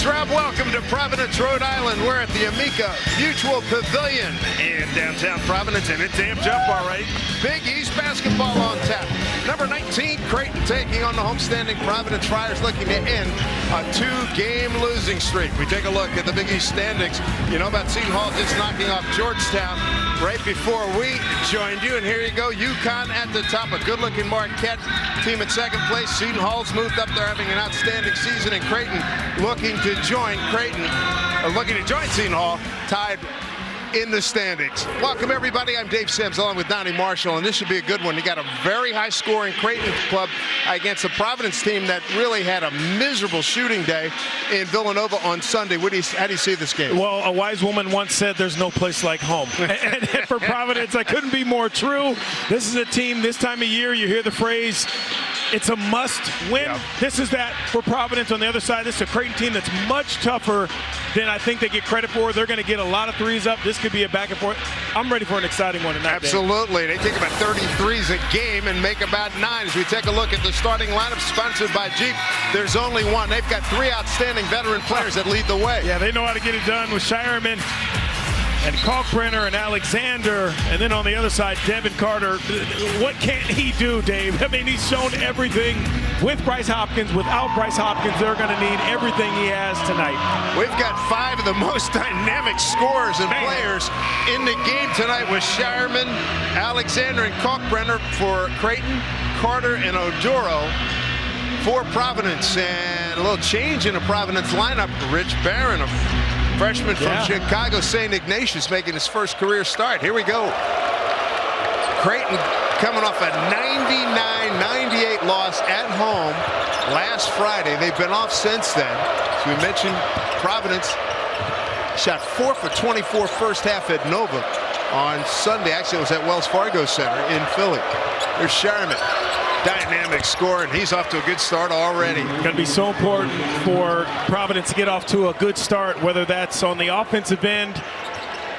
Rob. Welcome to Providence, Rhode Island. We're at the Amica Mutual Pavilion in downtown Providence, and it's amped up, all right. Big East basketball on tap. Number 19, Creighton taking on the homestanding Providence Friars, looking to end a 2-game losing streak. We take a look at the Big East standings. You know about Seton Hall just knocking off Georgetown right before we joined you, and here you go. UConn at the top, a good-looking Marquette team at second place. Seton Hall's moved up there, having an outstanding season, and Creighton looking to join Seton Hall, tied in the standings. Welcome, everybody. I'm Dave Sims, along with Donnie Marshall, and this should be a good one. You got a very high-scoring Creighton club against a Providence team that really had a miserable shooting day in Villanova on Sunday. How do you see this game? Well, a wise woman once said there's no place like home. and for Providence, I couldn't be more true. This is a team, this time of year, you hear the phrase, it's a must win. Yeah. This is that for Providence. On the other side, this is a Creighton team that's much tougher than I think they get credit for. They're going to get a lot of threes up. This could be a back and forth. I'm ready for an exciting one tonight. Absolutely. They take about 33s a game and make about 9. As we take a look at the starting lineup sponsored by Jeep, there's only one. They've got 3 outstanding veteran players that lead the way. Yeah, they know how to get it done with Shireman and Kalkbrenner and Alexander, and then on the other side, Devin Carter. What can't he do, Dave? I mean, he's shown everything with Bryce Hopkins. Without Bryce Hopkins, they're going to need everything he has tonight. We've got 5 of the most dynamic scorers and players in the game tonight with Shireman, Alexander, and Kalkbrenner for Creighton, Carter, and Oduro for Providence. And a little change in the Providence lineup. Rich Barron, a freshman from Chicago, St. Ignatius, making his first career start. Here we go. Creighton coming off a 99-98 loss at home last Friday. They've been off since then. As we mentioned, Providence shot 4 for 24 first half at Nova on Sunday. Actually, it was at Wells Fargo Center in Philly. There's Sherman. Dynamic score, and he's off to a good start already. Going to be so important for Providence to get off to a good start, whether that's on the offensive end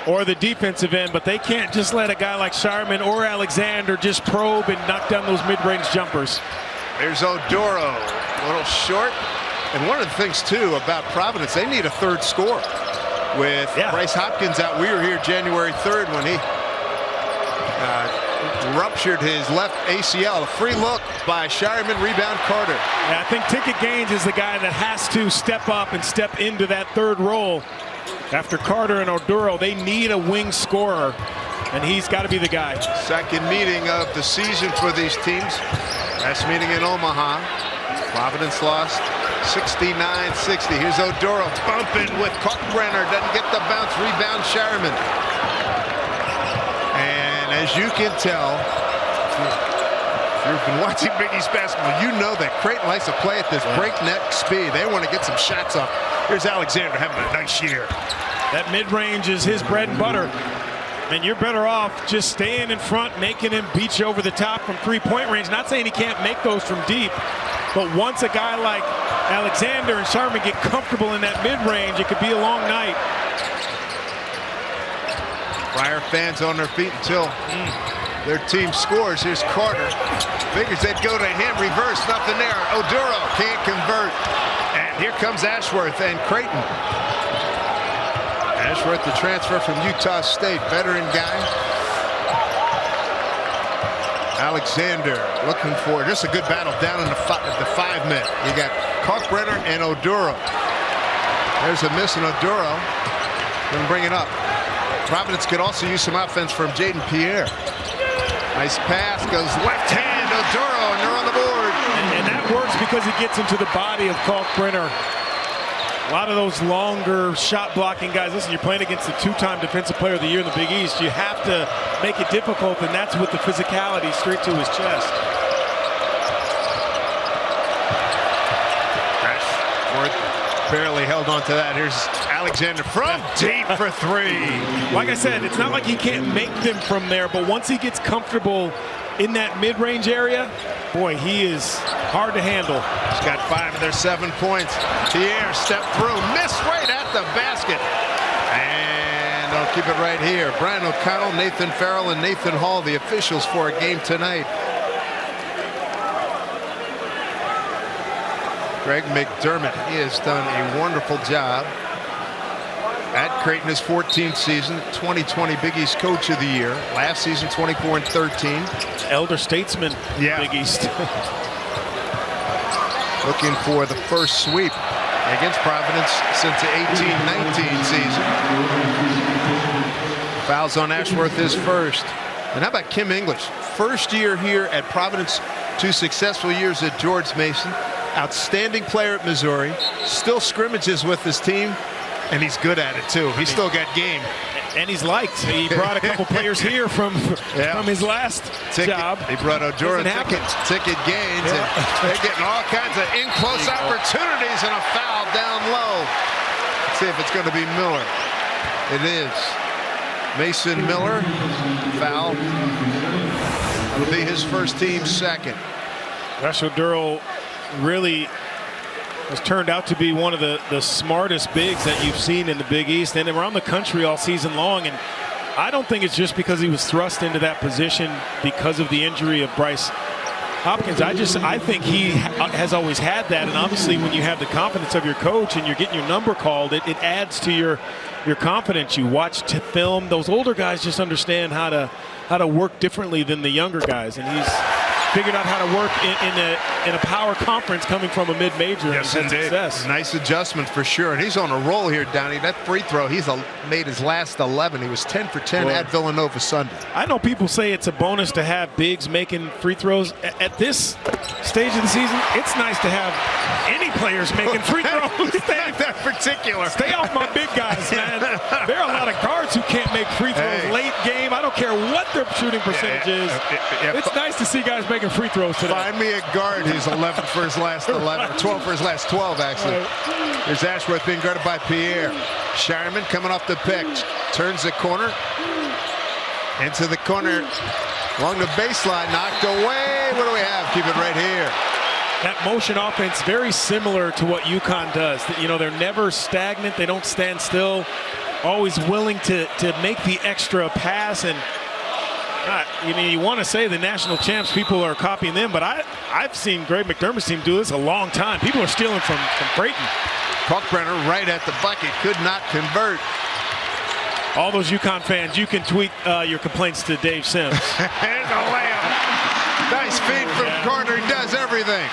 or the defensive end, but they can't just let a guy like Shireman or Alexander just probe and knock down those mid-range jumpers. There's Oduro, a little short. And one of the things, too, about Providence, they need a third score. With Bryce Hopkins out, we were here January 3rd when he ruptured his left ACL. A free look by Shireman, rebound Carter. Yeah, I think Ticket Gaines is the guy that has to step up and step into that third role. After Carter and Oduro, they need a wing scorer, and he's got to be the guy. Second meeting of the season for these teams. Last meeting in Omaha. Providence lost 69-60. Here's Oduro bumping with Kalkbrenner. Doesn't get the bounce. Rebound Shireman. As you can tell, if you've been watching Big East basketball, you know that Creighton likes to play at this breakneck speed. They want to get some shots off. Here's Alexander having a nice year. That mid-range is his bread and butter. And you're better off just staying in front, making him beat you over the top from three-point range. Not saying he can't make those from deep, but once a guy like Alexander and Sharman get comfortable in that mid-range, it could be a long night. Friar fans on their feet until their team scores. Here's Carter. Figures they'd go to him. Reverse, nothing there. Oduro can't convert. And here comes Ashworth and Creighton. Ashworth, the transfer from Utah State, veteran guy. Alexander looking for just a good battle down in the 5-minute. You got Kalkbrenner and Oduro. There's a miss in Oduro. Gonna bring it up. Providence could also use some offense from Jaden Pierre. Nice pass, goes left hand, Oduro, and they're on the board. And that works because he gets into the body of Kalkbrenner. A lot of those longer shot blocking guys. Listen, you're playing against the 2-time Defensive Player of the Year in the Big East. You have to make it difficult, and that's with the physicality straight to his chest. Ashworth barely held on to that. Here's Alexander from deep for 3. Like I said, it's not like he can't make them from there, but once he gets comfortable in that mid-range area, boy, he is hard to handle. He's got 5 of their 7 points. Pierre stepped through, missed right at the basket. And I'll keep it right here. Brian O'Connell, Nathan Farrell, and Nathan Hall, the officials for a game tonight. Greg McDermott. He has done a wonderful job at Creighton, his 14th season, 2020 Big East Coach of the Year. Last season, 24-13. Elder statesman, Big East. Looking for the first sweep against Providence since the 18-19 season. Fouls on Ashworth his first. And how about Kim English? First year here at Providence, 2 successful years at George Mason. Outstanding player at Missouri. Still scrimmages with his team. And he's good at it, too. He's still got game. And he's liked. He brought a couple players here from his last job. He brought Odora ticket gains. And they're getting all kinds of in-close opportunities and a foul down low. Let's see if it's going to be Miller. It is. Mason Miller, foul. That'll be his first team second. Josh Oduro really has turned out to be one of the smartest bigs that you've seen in the Big East and around the country all season long. And I don't think it's just because he was thrust into that position because of the injury of Bryce Hopkins. I think he has always had that. And obviously when you have the confidence of your coach and you're getting your number called, it adds to your confidence. You watch film. Those older guys just understand how to work differently than the younger guys. And he's figured out how to work in a power conference coming from a mid-major. Yes, indeed. Nice adjustment for sure. And he's on a roll here, Downey. That free throw, he's made his last 11. He was 10 for 10 at Villanova Sunday. I know people say it's a bonus to have bigs making free throws. At this stage of the season, it's nice to have any players making free throws. That particular. Stay off my big guys, man. There are a lot of guards who can't make free throws late game. I don't care what their shooting percentage is. It's nice to see guys making free throws today. Find me a guard who's 11 for his last 11, or 12 for his last 12, actually. Here's Ashworth being guarded by Pierre. Shireman coming off the pick. Turns the corner. Into the corner. Along the baseline. Knocked away. What do we have? Keep it right here. That motion offense, very similar to what UConn does. You know, they're never stagnant. They don't stand still. Always willing to make the extra pass. And you want to say the national champs, people are copying them, but I've seen Greg McDermott's team do this a long time. People are stealing from Creighton. Kalkbrenner right at the bucket, could not convert. All those UConn fans, you can tweet your complaints to Dave Sims. There's a layup. Nice feed from Carter. He does everything.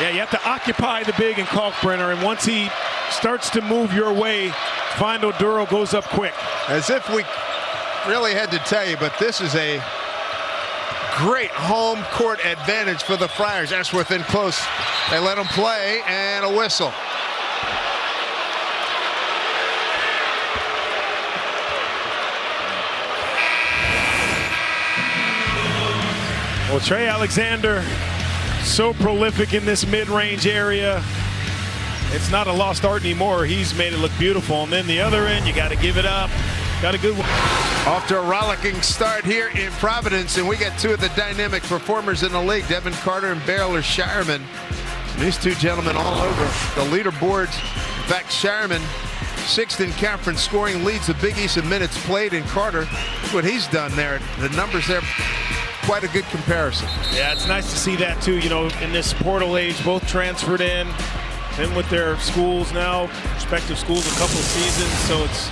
Yeah, you have to occupy the big and Kalkbrenner, and once he starts to move your way, find Oduro goes up quick. As if we really had to tell you, but this is a great home court advantage for the Friars. Ashworth in close. They let him play, and a whistle. Well, Trey Alexander, so prolific in this mid-range area. It's not a lost art anymore. He's made it look beautiful. And then the other end, you got to give it up. Got a good one. Off to a rollicking start here in Providence, and we got two of the dynamic performers in the league, Devin Carter and Baylor Shireman. These two gentlemen all over the leaderboards. In fact, Shireman, 6th in conference scoring, leads the Big East in minutes played, and Carter, what he's done there, the numbers there, quite a good comparison. Yeah, it's nice to see that too. You know, in this portal age, both transferred in with their schools now, respective schools, a couple of seasons. So it's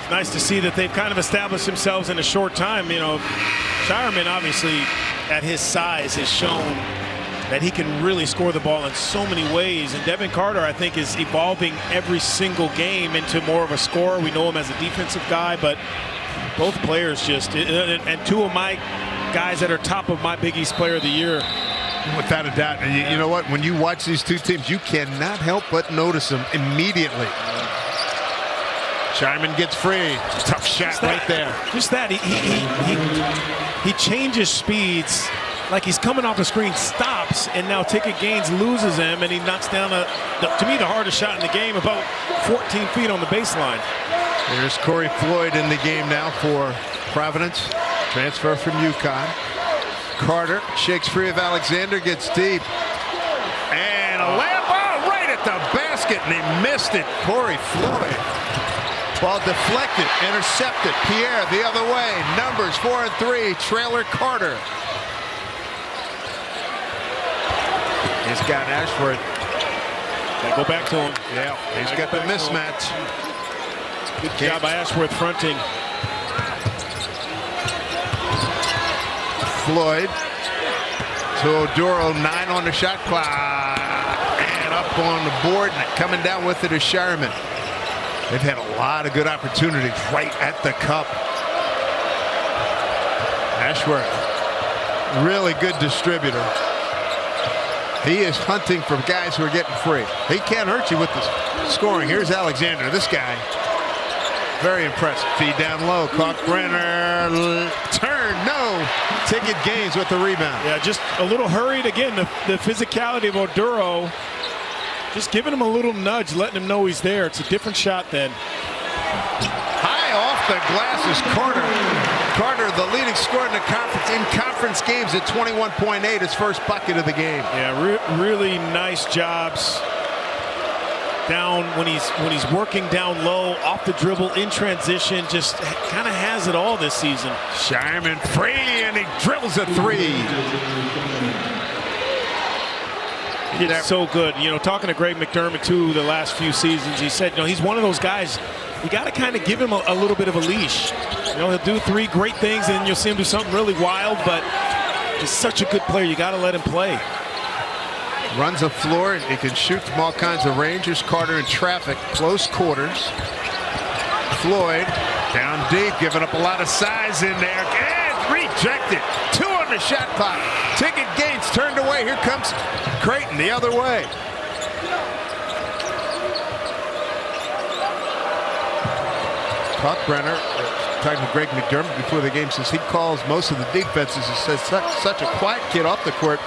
nice to see that they've kind of established themselves in a short time. You know, Shireman obviously at his size has shown that he can really score the ball in so many ways. And Devin Carter, I think, is evolving every single game into more of a scorer. We know him as a defensive guy, but both players just, and two of my guys that are top of my Big East Player of the Year. Without a doubt. And you know what? When you watch these two teams, you cannot help but notice them immediately. Shireman gets free. Tough shot right there. Just that. He changes speeds. Like he's coming off the screen, stops, and now Ticket Gaines loses him, and he knocks down, to me, the hardest shot in the game, about 14 feet on the baseline. There's Corey Floyd in the game now for Providence. Transfer from UConn. Carter shakes free of Alexander, gets deep. And a layup ball right at the basket, and he missed it. Corey Floyd. Ball deflected, intercepted. Pierre the other way. Numbers 4 and 3. Trailer Carter. He's got Ashworth. They go back to him. Yeah, he's got the mismatch. Good job by Ashworth fronting. Floyd to Oduro, 9 on the shot clock. And up on the board, and coming down with it is Shireman. They've had a lot of good opportunities right at the cup. Ashworth, really good distributor. He is hunting for guys who are getting free. He can't hurt you with the scoring. Here's Alexander, this guy. Very impressive. Feed down low. Kalkbrenner. Turn. No. Ticket Gaines with the rebound. Yeah, just a little hurried. Again, the physicality of Oduro. Just giving him a little nudge, letting him know he's there. It's a different shot then. High off the glass is Carter. Carter, the leading scorer in conference games at 21.8, his first bucket of the game. Yeah, really nice jobs. Down when he's working down low, off the dribble, in transition, just kind of has it all this season. Shireman free, and he drills a 3. It's so good. You know, talking to Greg McDermott too the last few seasons, he said, you know, he's one of those guys, you got to kind of give him a little bit of a leash. You know, he'll do 3 great things and then you'll see him do something really wild, but he's such a good player. You got to let him play. Runs the floor. He can shoot from all kinds of ranges. Carter in traffic, close quarters. Floyd down deep, giving up a lot of size in there. And rejected. 2 on the shot clock. Ticket Gaines turned away. Here comes Creighton the other way. Kalkbrenner, talking to Greg McDermott before the game, says he calls most of the defenses. He says such a quiet kid off the court,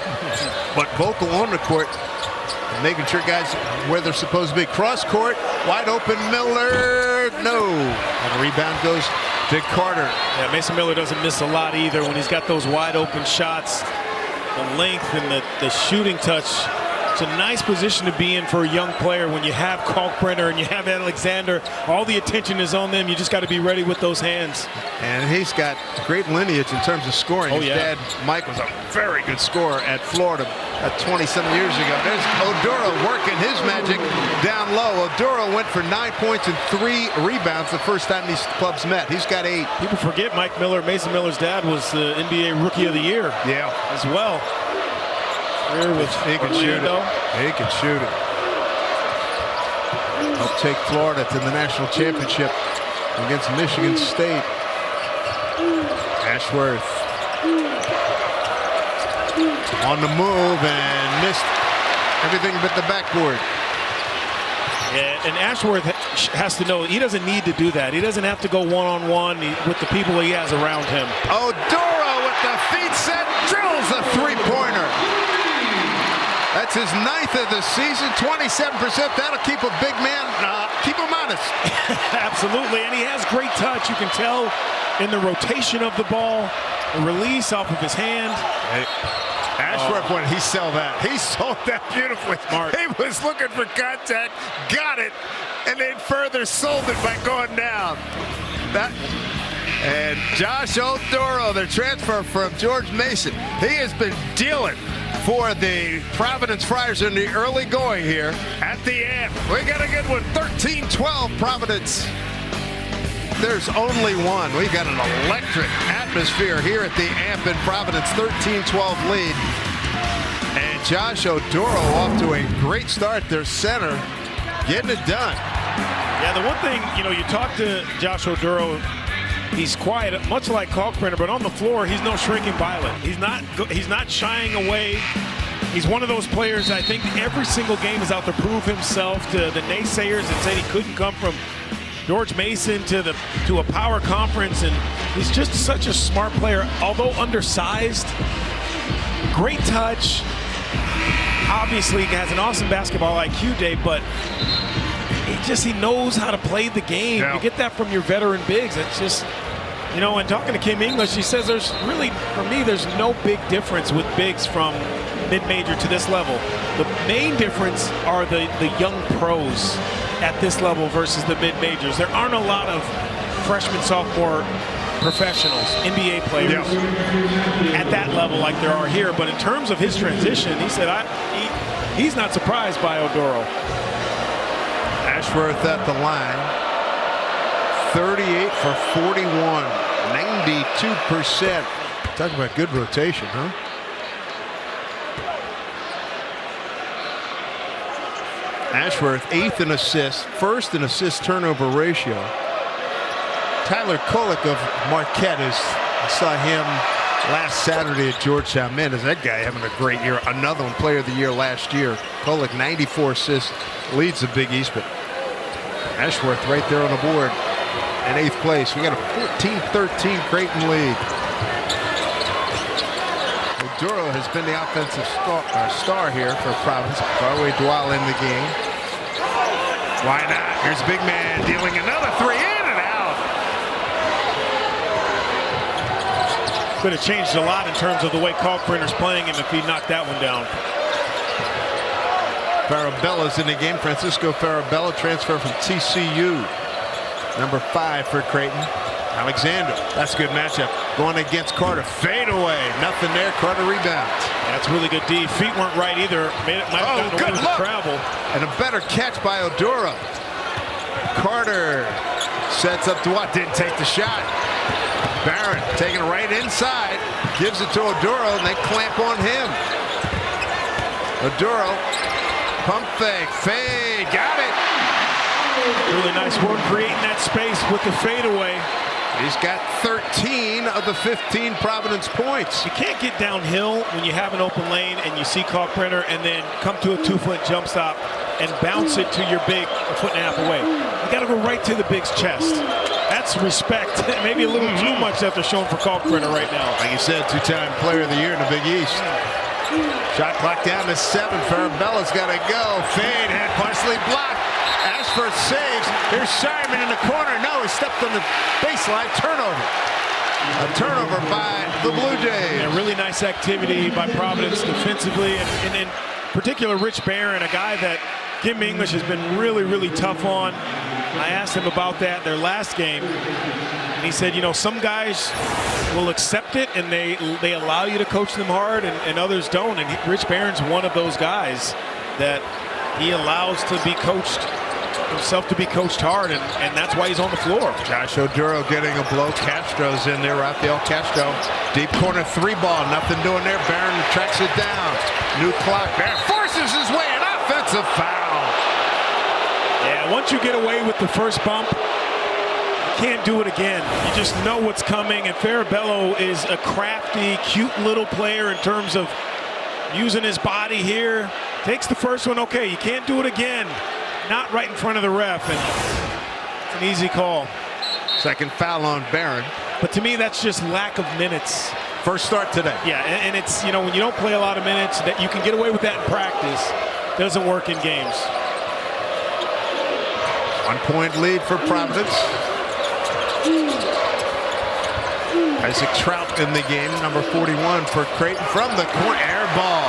but vocal on the court, and making sure guys where they're supposed to be. Cross court, wide open Miller, no. And the rebound goes to Carter. Yeah, Mason Miller doesn't miss a lot either when he's got those wide open shots. The length and the shooting touch. It's a nice position to be in for a young player when you have Kalkbrenner and you have Alexander. All the attention is on them. You just got to be ready with those hands. And he's got great lineage in terms of scoring. Oh, His yeah. dad, Mike, was a very good scorer at Florida 20-some years ago. There's Oduro working his magic down low. Oduro went for 9 points and 3 rebounds the first time these clubs met. He's got 8. People forget Mike Miller, Mason Miller's dad, was the NBA Rookie of the Year as well. He can shoot it. He can shoot it. He'll take Florida to the national championship against Michigan State. Ashworth on the move and missed everything but the backboard. Yeah, and Ashworth has to know he doesn't need to do that. He doesn't have to go one-on-one with the people he has around him. Oduro with the feet set, drills a 3-pointer. That's his 9th of the season, 27%. That'll keep a big man, keep him honest. Absolutely, and he has great touch. You can tell in the rotation of the ball, the release off of his hand. Hey, Ashworth, when he sold that, he sold that beautifully. Smart. He was looking for contact, got it, and then further sold it by going down. And Josh Oduro, the transfer from George Mason, he has been dealing for the Providence Friars in the early going here at the end. We got a good one, 13-12 Providence. There's only one. We got an electric atmosphere here at the AMP in Providence, 13-12 lead. And Josh Oduro off to a great start. Their center getting it done. Yeah, the one thing, you know, you talk to Josh Oduro, he's quiet, much like Kalkbrenner, but on the floor, he's no shrinking violet. He's not shying away. He's one of those players, I think every single game is out to prove himself to the naysayers that said he couldn't come from George Mason to a power conference, and he's just such a smart player, although undersized. Great touch. Obviously, he has an awesome basketball IQ, Dave, but he knows how to play the game. Yeah. You get that from your veteran bigs. It's just, you know, and talking to Kim English, he says there's really, for me, there's no big difference with bigs from mid-major to this level. The main difference are the young pros at this level versus the mid-majors. There aren't a lot of freshman, sophomore professionals, NBA players at that level like there are here. But in terms of his transition, he said, he's not surprised by Oduro. Ashworth at the line. 38 for 41. 92%. Talking about good rotation, huh? Ashworth 8th in assists, 1st in assist turnover ratio. Tyler Kolek of Marquette I saw him last Saturday at Georgetown. Man, is that guy having a great year. Another one, player of the year last year. Kolek 94 assists, leads the Big East, but Ashworth right there on the board in 8th place. We got a 14-13 Creighton lead. Oduro has been the offensive star here for Providence. Garway Dwell in the game. Why not? Here's big man dealing another three, in and out. Could have changed a lot in terms of the way Kalkbrenner's playing him if he knocked that one down. Farabella's in the game. Francisco Farabella, transfer from TCU. Number 5 for Creighton. Alexander, that's a good matchup. Going against Carter, fade away. Nothing there, Carter rebounds. That's really good D. Feet weren't right either. Might have gotten away with the travel. And a better catch by Oduro. Carter sets up to what? Didn't take the shot. Barron taking it right inside. Gives it to Oduro, and they clamp on him. Oduro, pump fake, fade, got it. Really nice work creating that space with the fadeaway. He's got 13 of the 15 Providence points. You can't get downhill when you have an open lane and you see Kalkbrenner and then come to a 2-foot jump stop and bounce it to your big a foot and a half away. You got to go right to the big's chest. That's respect. Maybe a little too much that they're showing for Kalkbrenner right now. Like you said, 2-time player of the year in the Big East. Shot clock down to 7. Farabella's got to go. Fade, and partially blocked. Ashford saves. Here's Shireman in the corner. No, he stepped on the baseline. Turnover. A turnover by the Blue Jays. Yeah, really nice activity by Providence defensively, and in particular Rich Barron, a guy that Kim English has been really, really tough on. I asked him about that their last game, and he said, you know, some guys will accept it and they allow you to coach them hard, and others don't. And Rich Barron's one of those guys that he allows to be coached himself, to be coached hard, and that's why he's on the floor. Josh Oduro getting a blow. Castro's in there. Rafael Castro, deep corner 3 ball, nothing doing there. Barron tracks it down. New clock. Barron forces his way, an offensive foul. Yeah, once you get away with the first bump, you can't do it again. You just know what's coming, and Farabello is a crafty, cute little player in terms of using his body here. Takes the first one, okay, you can't do it again. Not right in front of the ref, and it's an easy call. Second foul on Barron. But to me, that's just lack of minutes. First start today. Yeah, and it's, you know, when you don't play a lot of minutes, that you can get away with that in practice. Doesn't work in games. 1-point lead for Providence. Isaac Trout in the game, number 41 for Creighton from the corner. Air ball.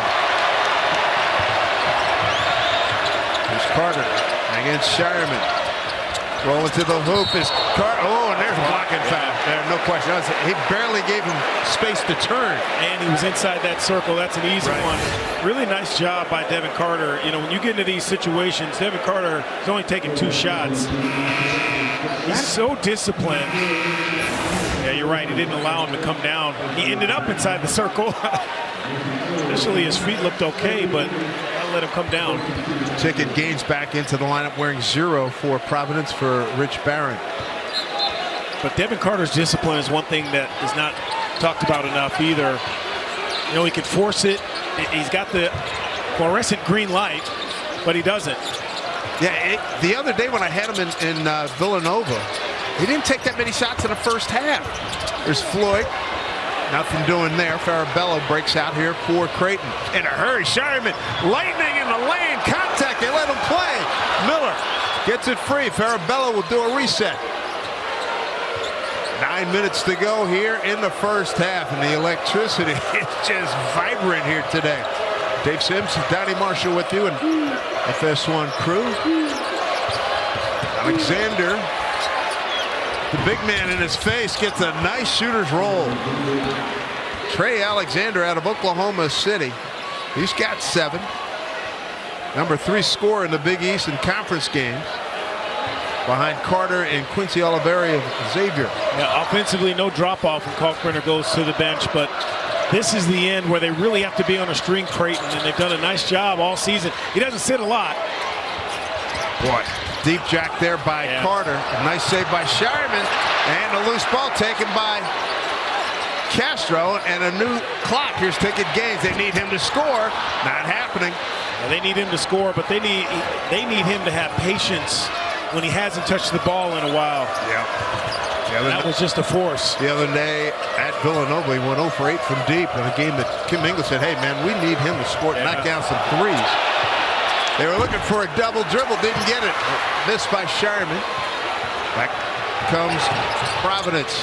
Here's Carter against Shireman. Rolling to the hoop is Carter. Oh, and there's a blocking foul. There, no question. He barely gave him space to turn. And he was inside that circle. That's an easy one. Really nice job by Devin Carter. You know, when you get into these situations, Devin Carter is only taking 2 shots. He's so disciplined. Yeah, you're right. He didn't allow him to come down. He ended up inside the circle. Initially, his feet looked okay, but I'll let him come down. Ticket Gaines back into the lineup wearing 0 for Providence for Rich Barron. But Devin Carter's discipline is one thing that is not talked about enough either. You know, he can force it. He's got the fluorescent green light, but he doesn't. Yeah, the other day when I had him in Villanova, he didn't take that many shots in the first half. There's Floyd. Nothing doing there. Farabello breaks out here for Creighton. In a hurry, Shireman. Lightning in the lane. Contact. They let him play. Miller gets it free. Farabello will do a reset. 9 minutes to go here in the first half, and the electricity is just vibrant here today. Dave Sims, Donnie Marshall with you, and FS1 crew. Alexander, the big man in his face, gets a nice shooter's roll. Trey Alexander out of Oklahoma City. He's got 7. Number 3 scorer in the Big East in conference games, behind Carter and Quincy Oliveri of Xavier. Yeah, offensively, no drop-off when Kalkbrenner goes to the bench, but this is the end where they really have to be on a string, Creighton, and they've done a nice job all season. He doesn't sit a lot. Boy, deep jack there by Carter. A nice save by Shireman, and a loose ball taken by Castro, and a new clock. Here's Ticket Gaines. They need him to score. Not happening. Well, they need him to score, but they need him to have patience when he hasn't touched the ball in a while. Yeah. That was just a force. The other day at Villanova, he went 0 for 8 from deep in a game that Kim Ingles said, hey, man, we need him to score, knock down some threes. They were looking for a double dribble, didn't get it. Missed by Shireman. Back comes Providence.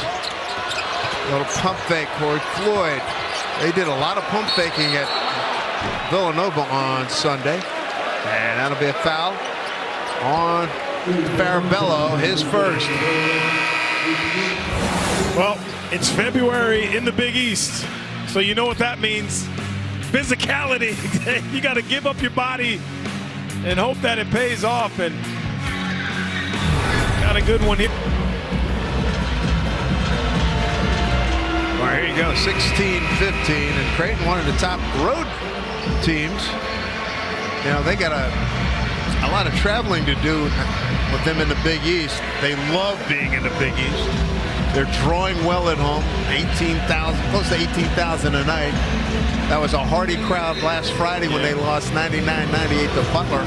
A little pump fake, Corey Floyd. They did a lot of pump faking at Villanova on Sunday. And that'll be a foul on Farabello, his first. Well, it's February in the Big East, so you know what that means. Physicality. You got to give up your body and hope that it pays off, and got a good one here. All right, here you go, 16-15, and Creighton, one of the top road teams. You know, they got a lot of traveling to do with them in the Big East. They love being in the Big East. They're drawing well at home, 18,000, close to 18,000 a night. That was a hearty crowd last Friday when they lost 99-98 to Butler.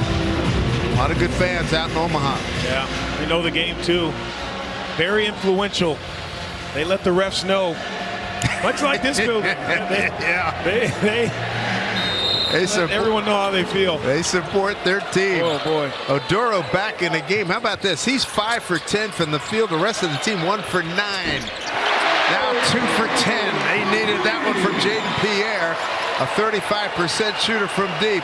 A lot of good fans out in Omaha. Yeah, they know the game too. Very influential. They let the refs know. Much like this building. They let everyone know how they feel. They support their team. Oh, boy. Oduro back in the game. How about this? He's 5 for 10 from the field. The rest of the team 1 for 9. Now 2 for 10. They needed that one from Jaden Pierre, a 35% shooter from deep.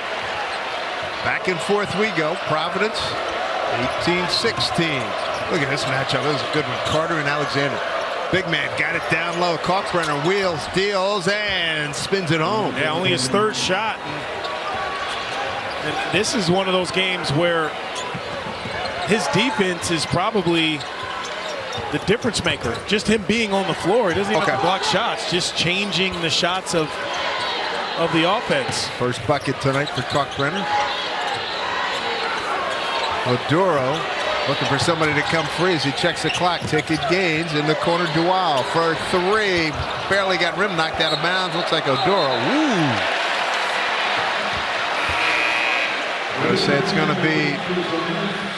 Back and forth we go. Providence, 18-16. Look at this matchup. That was a good one. Carter and Alexander. Big man got it down low. Kalkbrenner wheels, deals, and spins it home. Yeah, only his third shot. And this is one of those games where his defense is probably the difference maker. Just him being on the floor. He doesn't even have to block shots. Just changing the shots of the offense. First bucket tonight for Kalkbrenner. Oduro looking for somebody to come free as he checks the clock. Ticket Gaines in the corner. Dual for 3. Barely got rim knocked out of bounds. Looks like Oduro. Ooh. I'm going to say it's going to be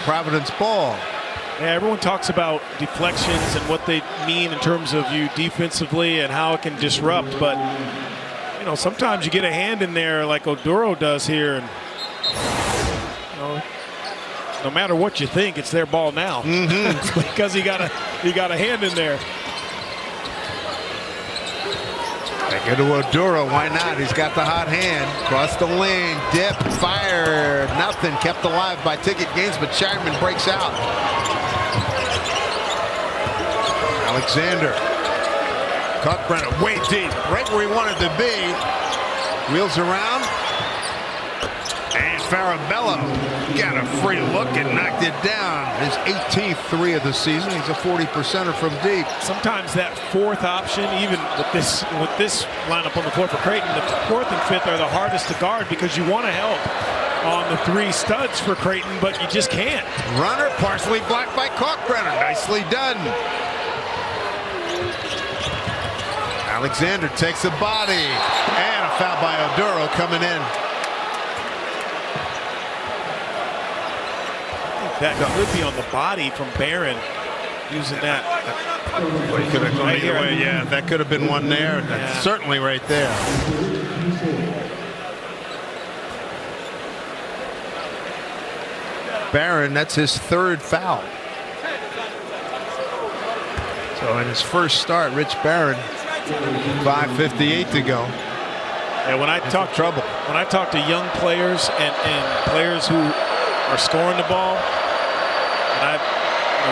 Providence ball. Yeah, everyone talks about deflections and what they mean in terms of you defensively and how it can disrupt. But, you know, sometimes you get a hand in there like Oduro does here. And, you know, no matter what you think, it's their ball now. Because he got a hand in there. They go to Oduro. Why not? He's got the hot hand. Cross the lane. Dip. Fire. Nothing. Kept alive by Ticket Gaines, but Shireman breaks out. Alexander. Kalkbrenner way deep. Right where he wanted to be. Wheels around. And Farabello got a free look and knocked it down. His 18th 3 of the season. He's a 40%er from deep. Sometimes that fourth option, even with this lineup on the floor for Creighton, the 4th and 5th are the hardest to guard because you want to help on the 3 studs for Creighton, but you just can't. Runner Partially blocked by Kalkbrenner. Nicely done. Alexander takes a body. And a foul by Oduro coming in. That could be on the body from Barron using that. Well, he could have gone either way. Yeah, that could have been one there. That's certainly right there. Barron, that's his 3rd foul. So in his first start, Rich Barron, 5:58 to go. And when I talk to young players and players who are scoring the ball, and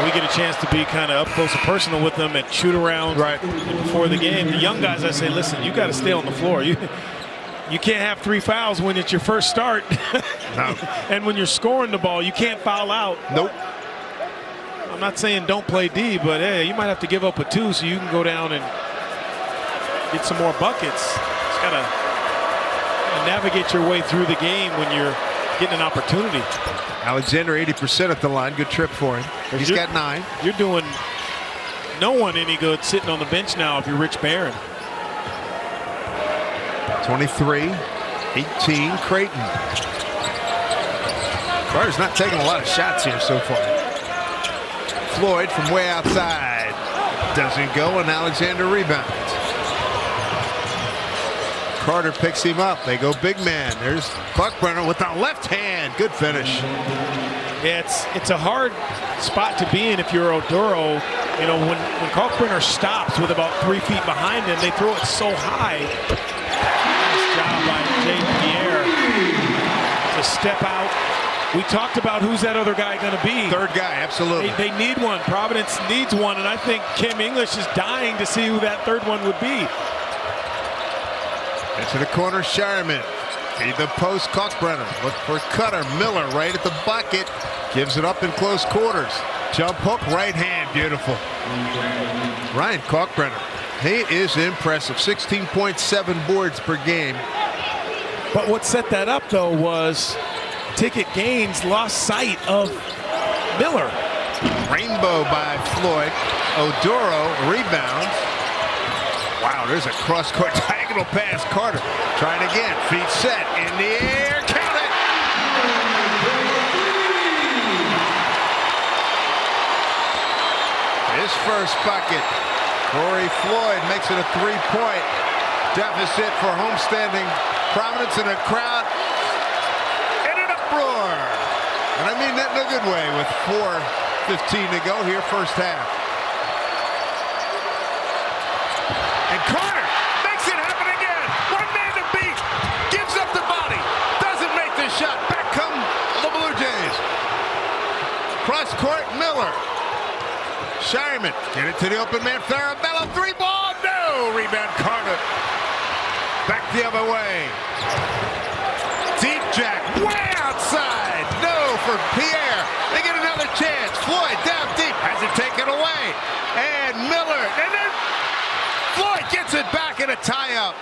we get a chance to be kind of up close and personal with them at shoot-arounds before the game. The young guys, I say, listen, you got to stay on the floor. you can't have 3 fouls when it's your first start. No. And when you're scoring the ball, you can't foul out. Nope. I'm not saying don't play D, but hey, you might have to give up a 2 so you can go down and get some more buckets. Just gotta navigate your way through the game when you're getting an opportunity. Alexander 80% at the line. Good trip for him. He's got 9. You're doing no one any good sitting on the bench now if you're Rich Barron. 23, 18, Creighton. Carter's not taking a lot of shots here so far. Floyd from way outside. Doesn't go, and Alexander rebounds. Carter picks him up. They go big man. There's Kalkbrenner with the left hand. Good finish. Yeah, it's a hard spot to be in if you're Oduro. You know, when Kalkbrenner stops with about 3 feet behind him, they throw it so high. Nice job by Jay Pierre to step out. We talked about who's that other guy going to be. Third guy, absolutely. They need one. Providence needs one, and I think Kim English is dying to see who that third one would be. Into the corner, Shireman. Feed the post, Kalkbrenner. Look for Cutter. Miller right at the bucket. Gives it up in close quarters. Jump hook, right hand. Beautiful. Ryan Kalkbrenner. He is impressive. 16.7 boards per game. But what set that up, though, was Ticket Gaines lost sight of Miller. Rainbow by Floyd. Oduro rebounds. Wow, there's a cross-court diagonal pass. Carter trying again. Feet set in the air. Count it! His first bucket. Corey Floyd makes it a 3-point deficit for homestanding Providence, in a crowd in an uproar. And I mean that in a good way with 4:15 to go here, first half. And Carter makes it happen again. One man to beat. Gives up the body. Doesn't make the shot. Back come the Blue Jays. Cross court, Miller. Shireman. Get it to the open man. Farabello. 3-ball. No. Rebound, Carter. Back the other way. Deep jack. Way outside. No for Pierre. They get another chance. Floyd down deep. Has it taken away. And Miller. And then Floyd gets it back in a tie-up.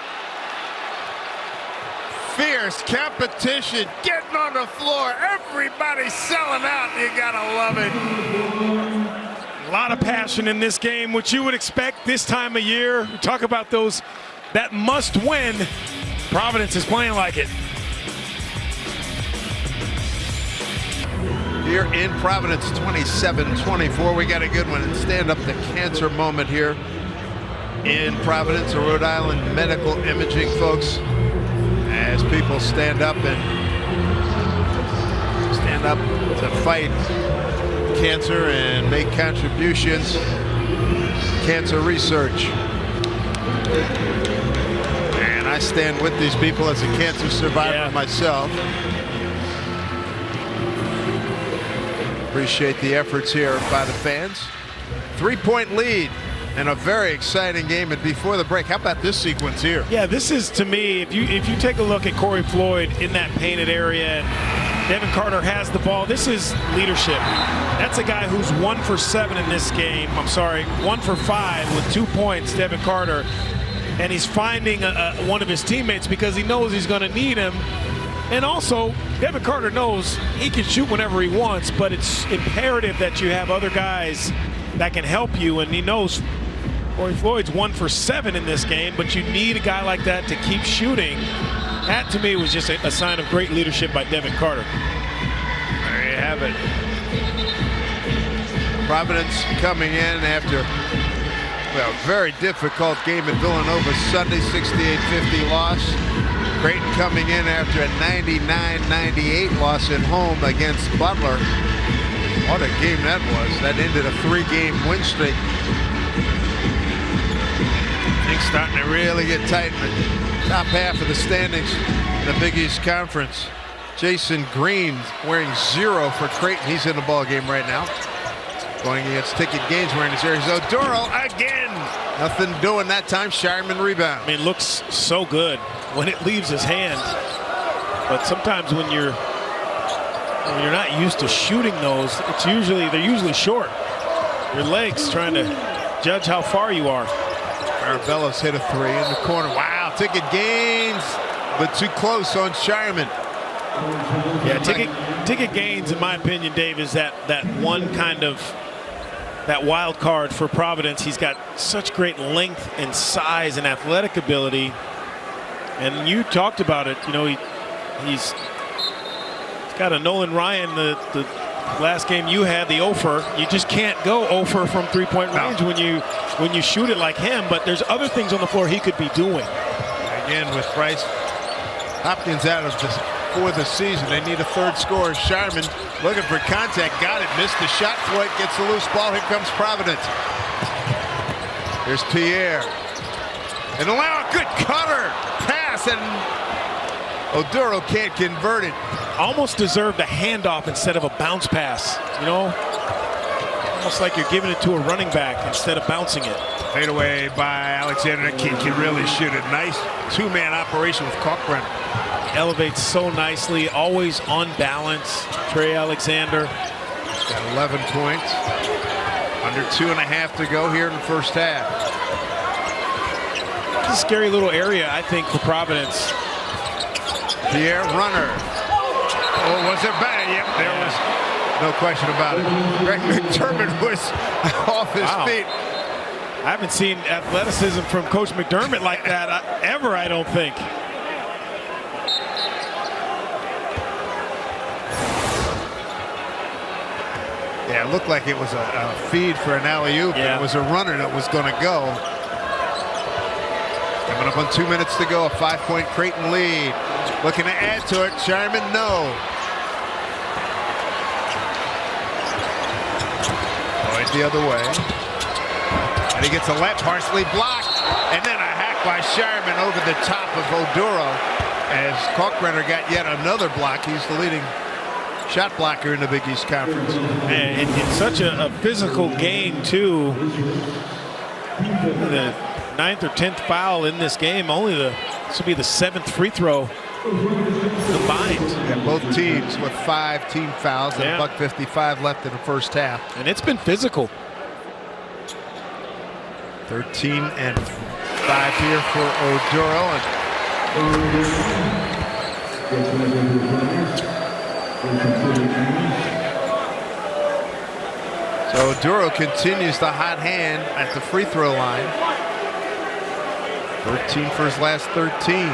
Fierce competition, getting on the floor. Everybody selling out. You gotta love it. A lot of passion in this game, which you would expect this time of year. We talk about that must win. Providence is playing like it. Here in Providence, 27-24. We got a good one. And stand up the cancer moment here in Providence, Rhode Island medical imaging, folks, as people stand up to fight cancer and make contributions to cancer research. And I stand with these people as a cancer survivor myself. Appreciate the efforts here by the fans. 3-point lead. And a very exciting game. And before the break, how about this sequence here? Yeah, this is, to me, if you take a look at Corey Floyd in that painted area, and Devin Carter has the ball, this is leadership. That's a guy who's 1 for 7 in this game. I'm sorry, 1 for 5 with 2 points, Devin Carter. And he's finding one of his teammates because he knows he's going to need him. And also, Devin Carter knows he can shoot whenever he wants, but it's imperative that you have other guys that can help you, and he knows Corey Floyd's 1 for 7 in this game, but you need a guy like that to keep shooting. That, to me, was just a sign of great leadership by Devin Carter. There you have it. Providence coming in after a very difficult game in Villanova Sunday, 68-50 loss. Creighton coming in after a 99-98 loss at home against Butler. What a game that was. That ended a 3-game win streak. Things starting to really get tight in the top half of the standings in the Big East Conference. Jason Green wearing 0 for Creighton. He's in the ball game right now. Going against Ticket Gaines wearing his jerseys. Oduro again. Nothing doing that time. Shireman rebound. I mean, looks so good. when it leaves his hand. But sometimes when you're not used to shooting those, they're usually short. Your legs trying to judge how far you are. Arabella's hit a three in the corner. Wow, ticket gains, but too close on Shireman. Yeah, ticket gains, in my opinion, Dave, is that one kind of that wild card for Providence. He's got such great length and size and athletic ability. And you talked about it, you know, he's got a Nolan Ryan, the last game you had, the Ofer. You just can't go Ofer from three-point range when you shoot it like him, but there's other things on the floor he could be doing. Again, with Bryce Hopkins out of for the season, they need a third scorer. Shireman looking for contact, got it, missed the shot. Floyd gets a loose ball. Here comes Providence. Here's Pierre. And allow a good cutter pass, and Oduro can't convert it. Almost deserved a handoff instead of a bounce pass, you know? Almost like you're giving it to a running back instead of bouncing it. Fade away by Alexander. That kid can really shoot it. Nice two-man operation with Kalkbrenner. Elevates so nicely, always on balance. Trey Alexander. He's got 11 points. Under 2.5 to go here in the first half. It's a scary little area, I think, for Providence. Pierre, runner. Oh, was it bad? Yep, there was no question about it. Greg McDermott was off his feet. I haven't seen athleticism from Coach McDermott like that ever, I don't think. Yeah, it looked like it was a feed for an alley-oop. Yeah. It was a runner that was going to go. Coming up on 2 minutes to go, a 5-point Creighton lead. Looking to add to it, Shireman, no. Floyd the other way. And he gets a left, partially blocked. And then a hack by Shireman over the top of Oduro. As Kalkbrenner got yet another block. He's the leading shot blocker in the Big East Conference. And it's such a physical game, too. The 9th or 10th foul in this game. This will be the 7th free throw combined. Yeah, both teams with 5 team fouls and $1:55 left in the first half. And it's been physical. 13 and 5 here for Oduro. So Oduro continues the hot hand at the free throw line. 13 for his last 13.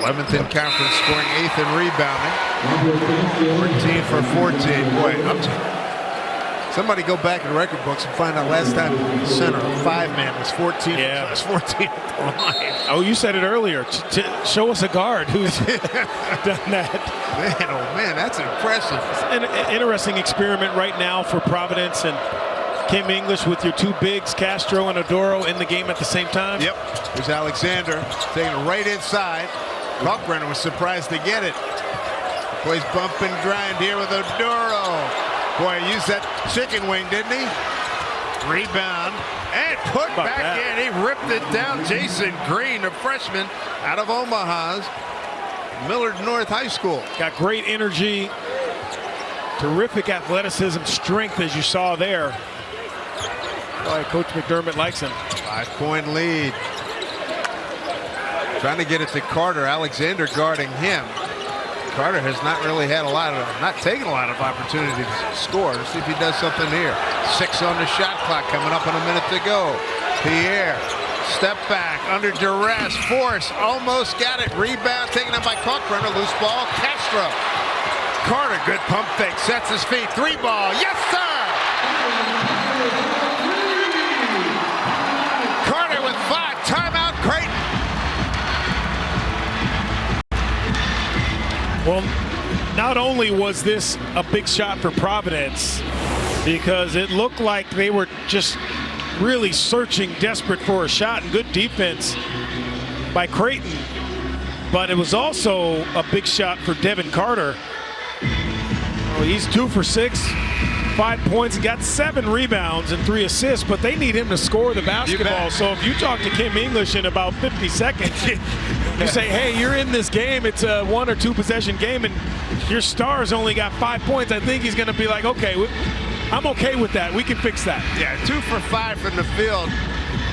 th in conference, scoring 8th and rebounding. 14 for 14. Boy, somebody go back in the record books and find out last time the center, a 5-man, was 14. Yeah. It was 14 at the line. Oh, you said it earlier. Show us a guard who's done that. Man, oh man, that's impressive. An interesting experiment right now for Providence, and Kim English with your two bigs, Castro and Oduro, in the game at the same time. Yep. There's Alexander taking it right inside. Kalkbrenner was surprised to get it. Plays bump and grind here with Oduro. Boy, he used that chicken wing, didn't he? Rebound and put back in. He ripped it down. Jason Green, a freshman out of Omaha's Millard North High School. Got great energy, terrific athleticism, strength, as you saw there. Boy, Coach McDermott likes him. 5-point lead. Trying to get it to Carter. Alexander guarding him. Carter has not really had not taken a lot of opportunity to score. Let's see if he does something here. 6 on the shot clock, coming up in a minute to go. Pierre, step back, under duress, force, almost got it. Rebound taken up by Kalkbrenner, loose ball, Castro. Carter, good pump fake, sets his feet, 3-ball, yes sir! Carter with 5, timeout Creighton. Well, not only was this a big shot for Providence, because it looked like they were just really searching, desperate for a shot, and good defense by Creighton, but it was also a big shot for Devin Carter. Well, he's 2 for 6 5 points, got 7 rebounds and 3 assists, but they need him to score the basketball. So if you talk to Kim English in about 50 seconds, you say, hey, you're in this game, it's a 1 or 2 possession game, and your star's only got 5 points, I think he's going to be like, okay, I'm okay with that. We can fix that. Yeah, 2 for 5 from the field.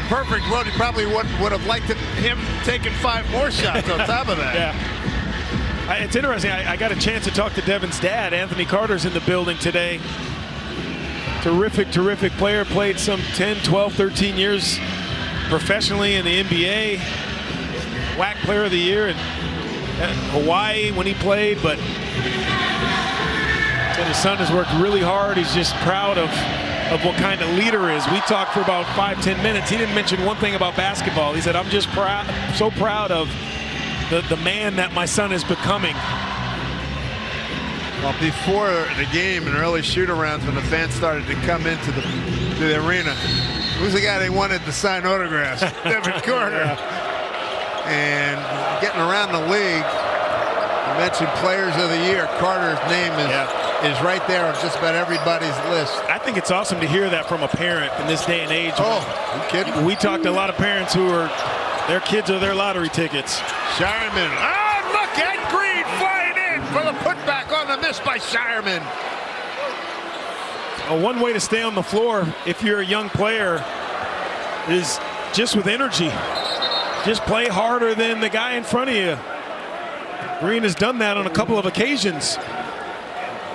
Perfect run. He probably would have liked him taking 5 more shots on top of that. Yeah. It's interesting. I got a chance to talk to Devin's dad. Anthony Carter's in the building today. Terrific, terrific player. Played some 10, 12, 13 years professionally in the NBA. WAC Player of the Year in Hawaii when he played, but said his son has worked really hard. He's just proud of what kind of leader is. We talked for about 5-10 minutes. He didn't mention one thing about basketball. He said, I'm just so proud of the man that my son is becoming. Well, before the game and early shoot-arounds, when the fans started to come into the arena, who's the guy they wanted to sign autographs? Devin Carter. And getting around the league, you mentioned Players of the Year. Carter's name is right there on just about everybody's list. I think it's awesome to hear that from a parent in this day and age. Oh, you kidding? We talked to a lot of parents who are, their kids are their lottery tickets. Shireman. Oh, look at Green flying in for the putback on the miss by Shireman. One way to stay on the floor if you're a young player is just with energy. Just play harder than the guy in front of you. Green has done that on a couple of occasions.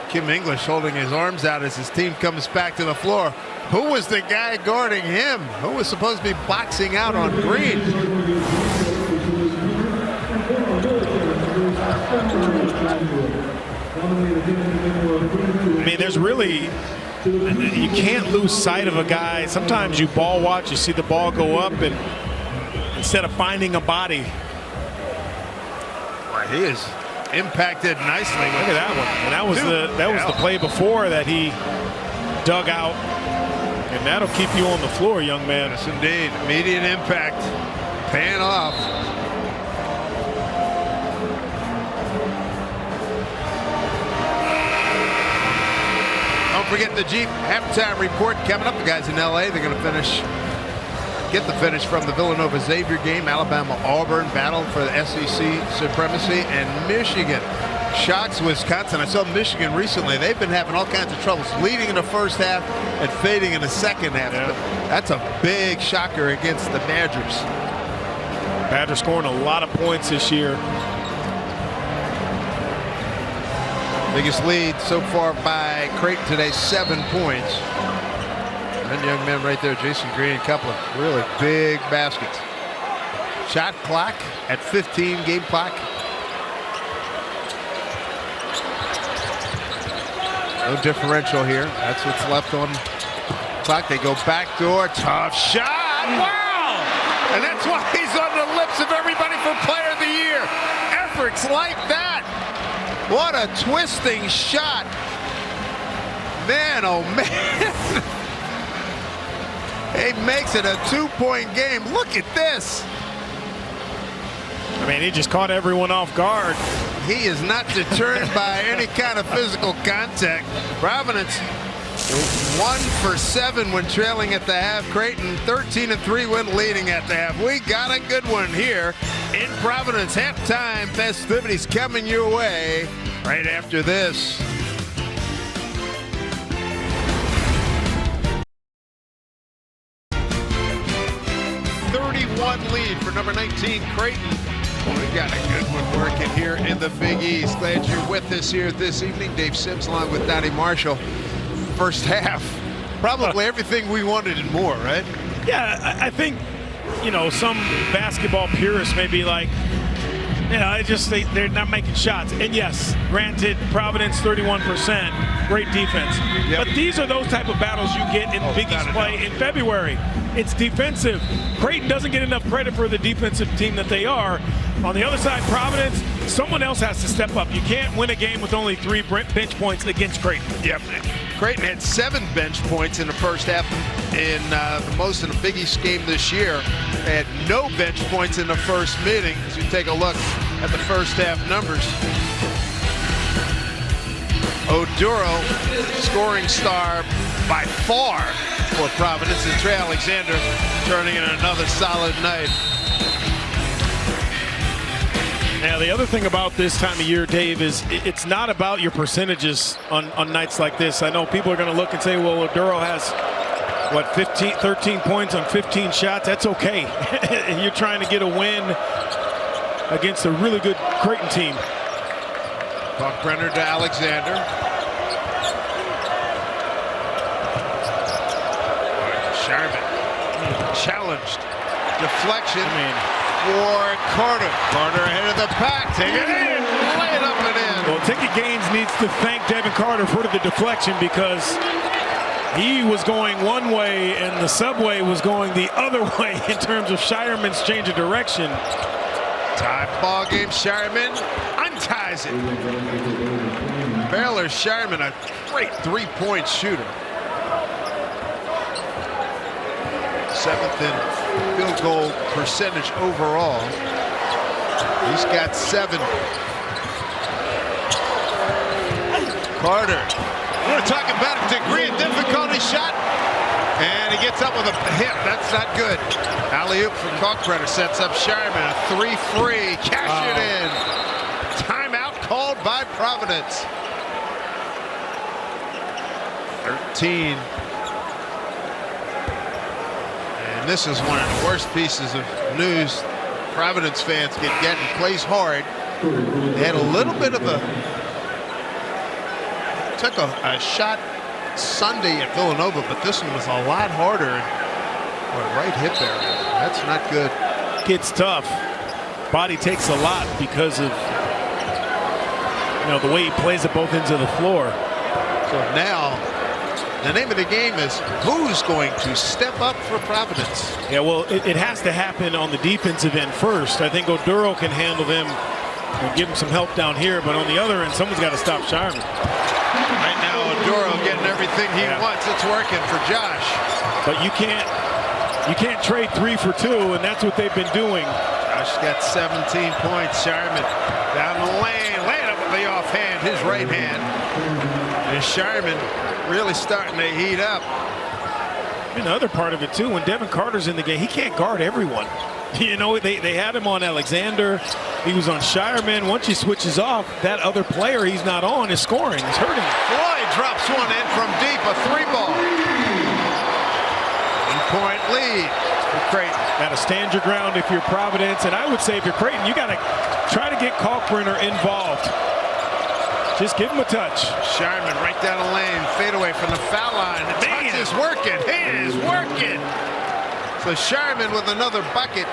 Kim English holding his arms out as his team comes back to the floor. Who was the guy guarding him? Who was supposed to be boxing out on Green? I mean, there's really, you can't lose sight of a guy. Sometimes you ball watch, you see the ball go up, and instead of finding a body. He is impacted nicely. Look at that one. And that was the play before that he dug out. And that'll keep you on the floor, young man. Yes, indeed. Immediate impact. Paying off. Don't forget the Jeep halftime report coming up. The guys in LA, they're going to get the finish from the Villanova Xavier game. Alabama-Auburn battle for the SEC supremacy, and Michigan shocks Wisconsin. I saw Michigan recently. They've been having all kinds of troubles leading in the first half and fading in the second half. Yeah. That's a big shocker against the Badgers. Badgers scoring a lot of points this year. Biggest lead so far by Creighton today, 7 points. That young man right there, Jason Green, a couple of really big baskets. Shot clock at 15, game clock. No differential here. That's what's left on clock. They go backdoor, tough shot. Wow! And that's why he's on the lips of everybody for Player of the Year. Efforts like that. What a twisting shot. Man, oh man. He makes it a 2-point game. Look at this. I mean, he just caught everyone off guard. He is not deterred by any kind of physical contact. Providence 1 for 7 when trailing at the half. Creighton 13-3 when leading at the half. We got a good one here in Providence. Halftime festivities coming your way right after this. 31 lead for number 19 Creighton. We got a good one working here in the Big East. Glad you're with us here this evening. Dave Sims along with Donnie Marshall. First half, probably everything we wanted and more, right? Yeah, I think, you know, some basketball purists may be like, you know, they're not making shots. And yes, granted, Providence 31%, great defense. Yep. But these are those type of battles you get in Big East play in February. It's defensive. Creighton doesn't get enough credit for the defensive team that they are. On the other side, Providence, someone else has to step up. You can't win a game with only 3 bench points against Creighton. Yep. Creighton had 7 bench points in the first half in the most in a Big East game this year. They had no bench points in the first meeting. As you take a look at the first half numbers. Oduro, scoring star by far for Providence, and Trey Alexander turning in another solid night. Now, the other thing about this time of year, Dave, is it's not about your percentages on nights like this. I know people are going to look and say, well, Oduro has, what, 13 points on 15 shots. That's okay. You're trying to get a win against a really good Creighton team. Kalkbrenner to Alexander. Sharman challenged. Deflection for Carter. Carter ahead of the pack. Take it in. Lay it up and in. Well, Ticket Gaines needs to thank Devin Carter for the deflection, because he was going one way and the subway was going the other way in terms of Shireman's change of direction. Tie ball game. Shireman unties it. Baylor Shireman, a great three-point shooter. 7th in field goal percentage overall. He's got 7. Carter. We're talking about a degree of difficulty shot. And he gets up with a hip. That's not good. Alley-oop from Kalkbrenner sets up Shireman. A 3-free. Cash it in. Timeout called by Providence. 13. And this is one of the worst pieces of news Providence fans can get. He plays hard. They had a little bit of took a shot Sunday at Villanova, but this one was a lot harder. Right hip area. That's not good. It's tough. Body takes a lot because of, the way he plays at both ends of the floor. So now the name of the game is who's going to step up for Providence. Yeah, well, it has to happen on the defensive end first. I think Oduro can handle them and give him some help down here, but on the other end, someone's got to stop Shireman. Right now, Oduro getting everything he wants. It's working for Josh. But you can't trade 3 for 2, and that's what they've been doing. Josh got 17 points. Shireman down the lane, laying up with the offhand, his right hand. And Shireman really starting to heat up. And the other part of it, too, when Devin Carter's in the game, he can't guard everyone. They had him on Alexander. He was on Shireman. Once he switches off, that other player he's not on is scoring. It's hurting him. Floyd drops one in from deep, a 3-ball. 1-point lead for Creighton. Got to stand your ground if you're Providence. And I would say if you're Creighton, you got to try to get Kalkbrenner involved. Just give him a touch. Shireman right down the lane, fade away from the foul line. The touch is working. It is working. So Shireman with another bucket.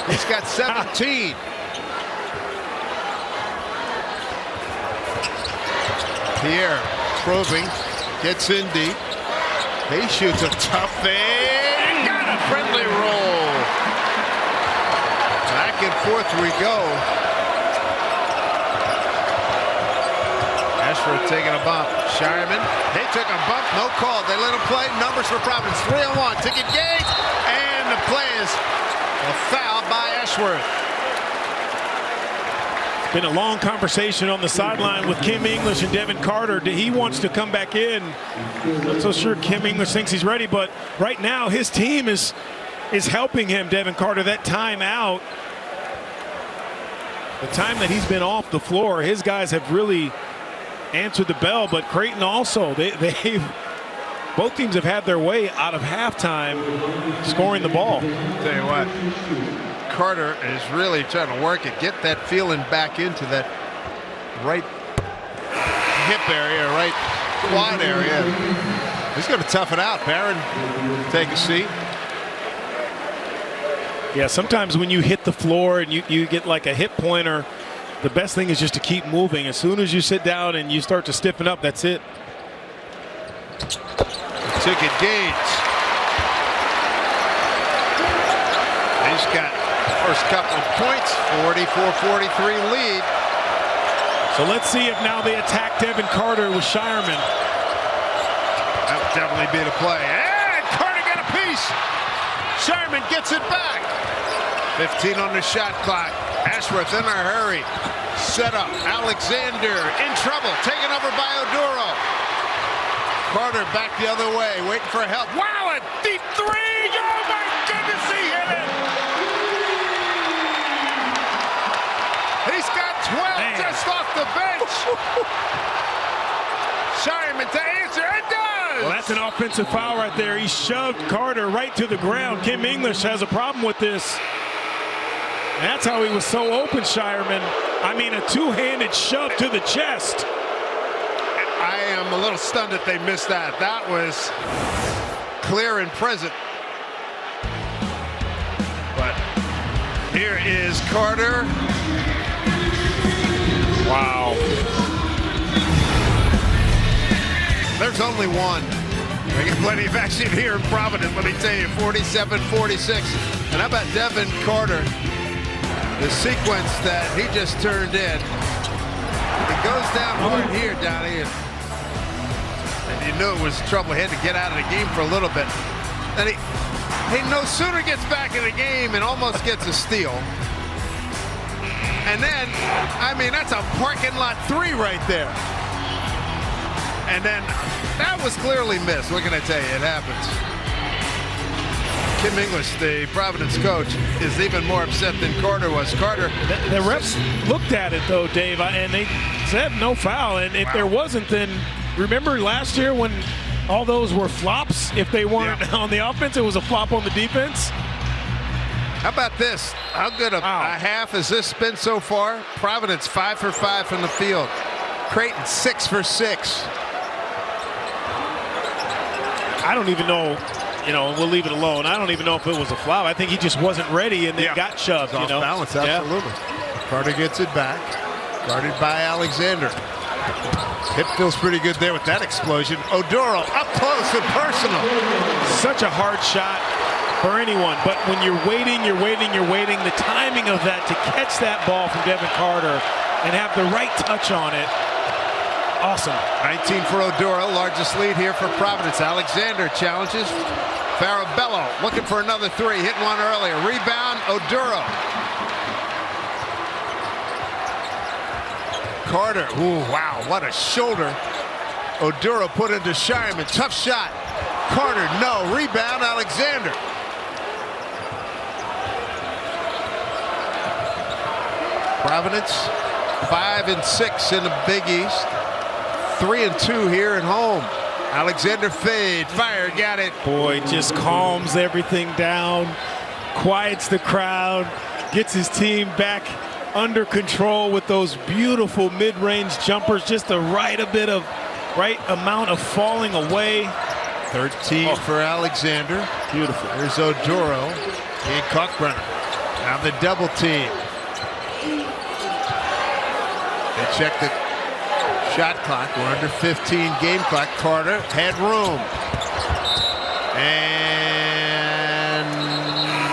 He's got 17. Pierre probing, gets in deep. He shoots a tough thing. Got a friendly roll. Back and forth we go. Ashford taking a bump. Shireman, they took a bump, no call. They let him play. Numbers for Providence, 3-on-1. Ticket Gaines, and the play is a foul by Ashworth. Been a long conversation on the sideline with Kim English and Devin Carter. He wants to come back in. Not so sure Kim English thinks he's ready, but right now his team is helping him, Devin Carter. That time out, the time that he's been off the floor, his guys have really answered the bell, but Creighton also, both teams have had their way out of halftime scoring the ball. Tell you what, Carter is really trying to work it, get that feeling back into that right hip area, right quad area. He's going to tough it out. Barron, take a seat. Yeah, sometimes when you hit the floor and you get like a hip pointer, the best thing is just to keep moving. As soon as you sit down and you start to stiffen up, that's it. Ticket Gaines. He's got the first couple of points, 44-43 lead. So let's see if now they attack Devin Carter with Shireman. That would definitely be the play. And Carter got a piece. Shireman gets it back. 15 on the shot clock. Ashworth in a hurry. Set up. Alexander in trouble. Taken over by Oduro. Carter back the other way. Waiting for help. Wow, a deep three. Oh, my goodness, he hit it. He's got 12 just off the bench. Shireman to answer. It does. Well, that's an offensive foul right there. He shoved Carter right to the ground. Kim English has a problem with this. That's how he was so open, Shireman. I mean, a two-handed shove to the chest. I am a little stunned that they missed that. That was clear and present. But here is Carter. Wow. There's only one. We get plenty of action here in Providence, let me tell you, 47-46. And how about Devin Carter? The sequence that he just turned in. It goes down hard here, Donnie. And you knew it was trouble. He had to get out of the game for a little bit. Then he no sooner gets back in the game and almost gets a steal. And then, I mean, that's a parking lot three right there. And then that was clearly missed. What can I tell you? It happens. Kim English, the Providence coach, is even more upset than Carter was. Carter. The refs looked at it, though, Dave, and they said no foul. And if there wasn't, then remember last year when all those were flops? If they weren't on the offense, it was a flop on the defense. How about this? How good a half has this been so far? Providence 5 for 5 from the field. Creighton 6 for 6. I don't even know. You know, we'll leave it alone. I don't even know if it was a foul. I think he just wasn't ready and then got shoved. Off balance, absolutely. Carter gets it back. Guarded by Alexander. Hip feels pretty good there with that explosion. Oduro up close and personal. Such a hard shot for anyone, but when you're waiting, the timing of that to catch that ball from Devin Carter and have the right touch on it. Awesome. 19 for Oduro, largest lead here for Providence. Alexander challenges. Farabello looking for another three, hitting one earlier. Rebound, Oduro. Carter, ooh, wow, what a shoulder. Oduro put into Shireman, tough shot. Carter, no, rebound, Alexander. Providence, 5 and 6 in the Big East. 3 and 2 here at home. Alexander fade, fire, got it. Boy, just calms everything down, quiets the crowd, gets his team back under control with those beautiful mid-range jumpers, just the right amount of falling away. 13 for Alexander. Beautiful. Here's Oduro and Cockbrenner. Now the double team. They check the shot clock. We're under 15 game clock. Carter had room. And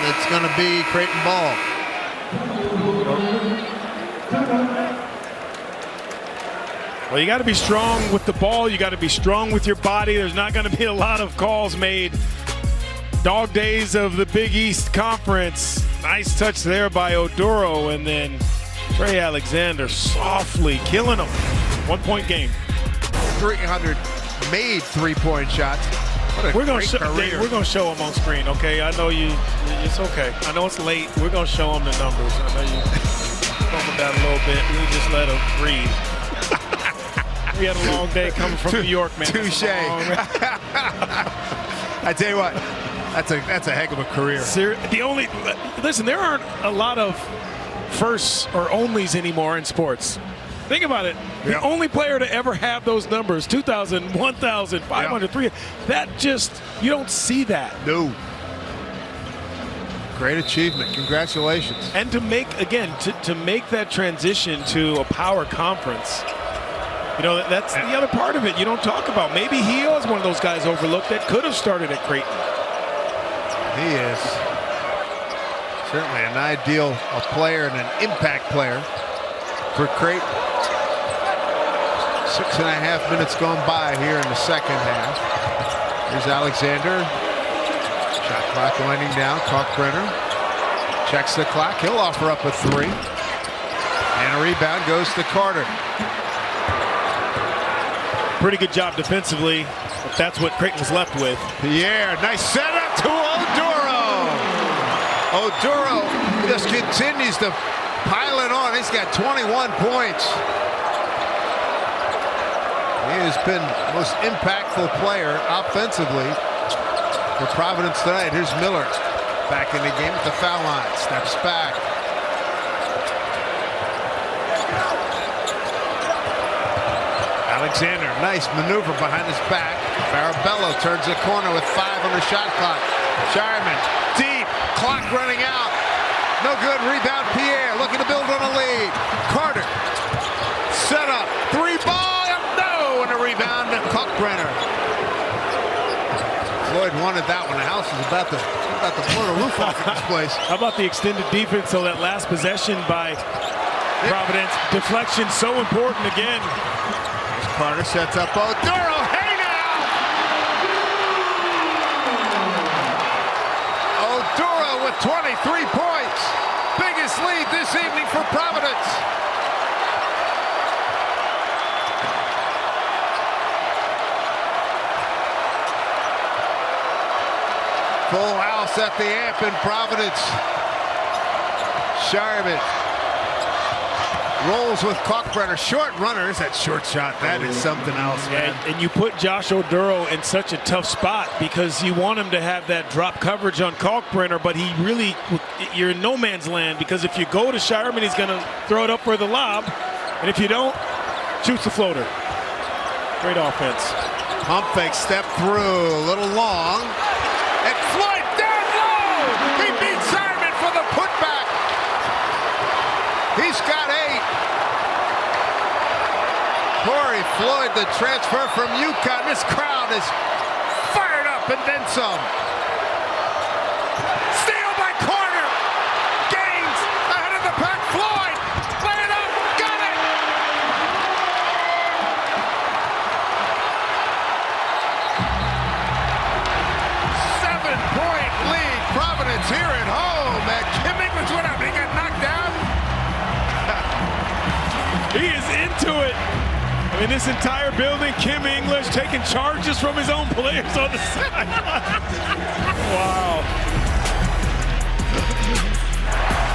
it's going to be Creighton ball. Well, you got to be strong with the ball. You got to be strong with your body. There's not going to be a lot of calls made. Dog days of the Big East Conference. Nice touch there by Oduro, and then Trey Alexander softly killing him. 1-point game. 300 made three-point shots. We're going to show them on screen, okay? I know you. It's okay. I know it's late. We're going to show them the numbers. I know you spoke about a little bit. We just let them breathe. We had a long day coming from New York, man. Touche. I tell you what, that's a heck of a career. Listen, there aren't a lot of firsts or onlys anymore in sports. Think about it. The only player to ever have those numbers, 2,000, 1,000, 500, 300, that just, you don't see that. No. Great achievement. Congratulations. And to make, again, to make that transition to a power conference, you know, that's the other part of it you don't talk about. Maybe he was one of those guys overlooked that could have started at Creighton. He is certainly an ideal player and an impact player for Creighton. 6.5 minutes gone by here in the second half. Here's Alexander. Shot clock winding down. Kalkbrenner checks the clock. He'll offer up a three. And a rebound goes to Carter. Pretty good job defensively, if that's what Creighton was left with. Pierre, nice setup to Oduro. Oduro just continues to pile it on. He's got 21 points. He has been the most impactful player offensively for Providence tonight. Here's Miller back in the game at the foul line. Steps back. Alexander, nice maneuver behind his back. Farabello turns the corner with 5 on the shot clock. Shireman, deep, clock running out. No good, rebound Pierre, looking to build on a lead. Carter, set up, 3-ball, no, and a rebound to Kalkbrenner. Floyd wanted that one. The house is about to blow the roof off of this place. How about the extended defense? So that last possession by Providence, deflection so important again. Carter sets up Oduro. Hey now! Oduro with 23 points. Biggest lead this evening for Providence. Full house at the amp in Providence. Shireman rolls with Kalkbrenner. Short runners. That short shot, that is something else, man. And you put Josh Oduro in such a tough spot because you want him to have that drop coverage on Kalkbrenner, but he really, you're in no man's land because if you go to Shireman, he's going to throw it up for the lob, and if you don't, shoots the floater. Great offense. Pump fake, step through, a little long. And Floyd down low! He beats Shireman for the putback. He's got 8. Corey Floyd, the transfer from UConn. This crowd is fired up and then some. Steal by Carter. Gaines ahead of the pack. Floyd, lay it up, got it. Seven-point lead. Providence here at home. And Kim English went up. He got knocked down. He is into it. I mean, this entire building, Kim English taking charges from his own players on the side. Wow.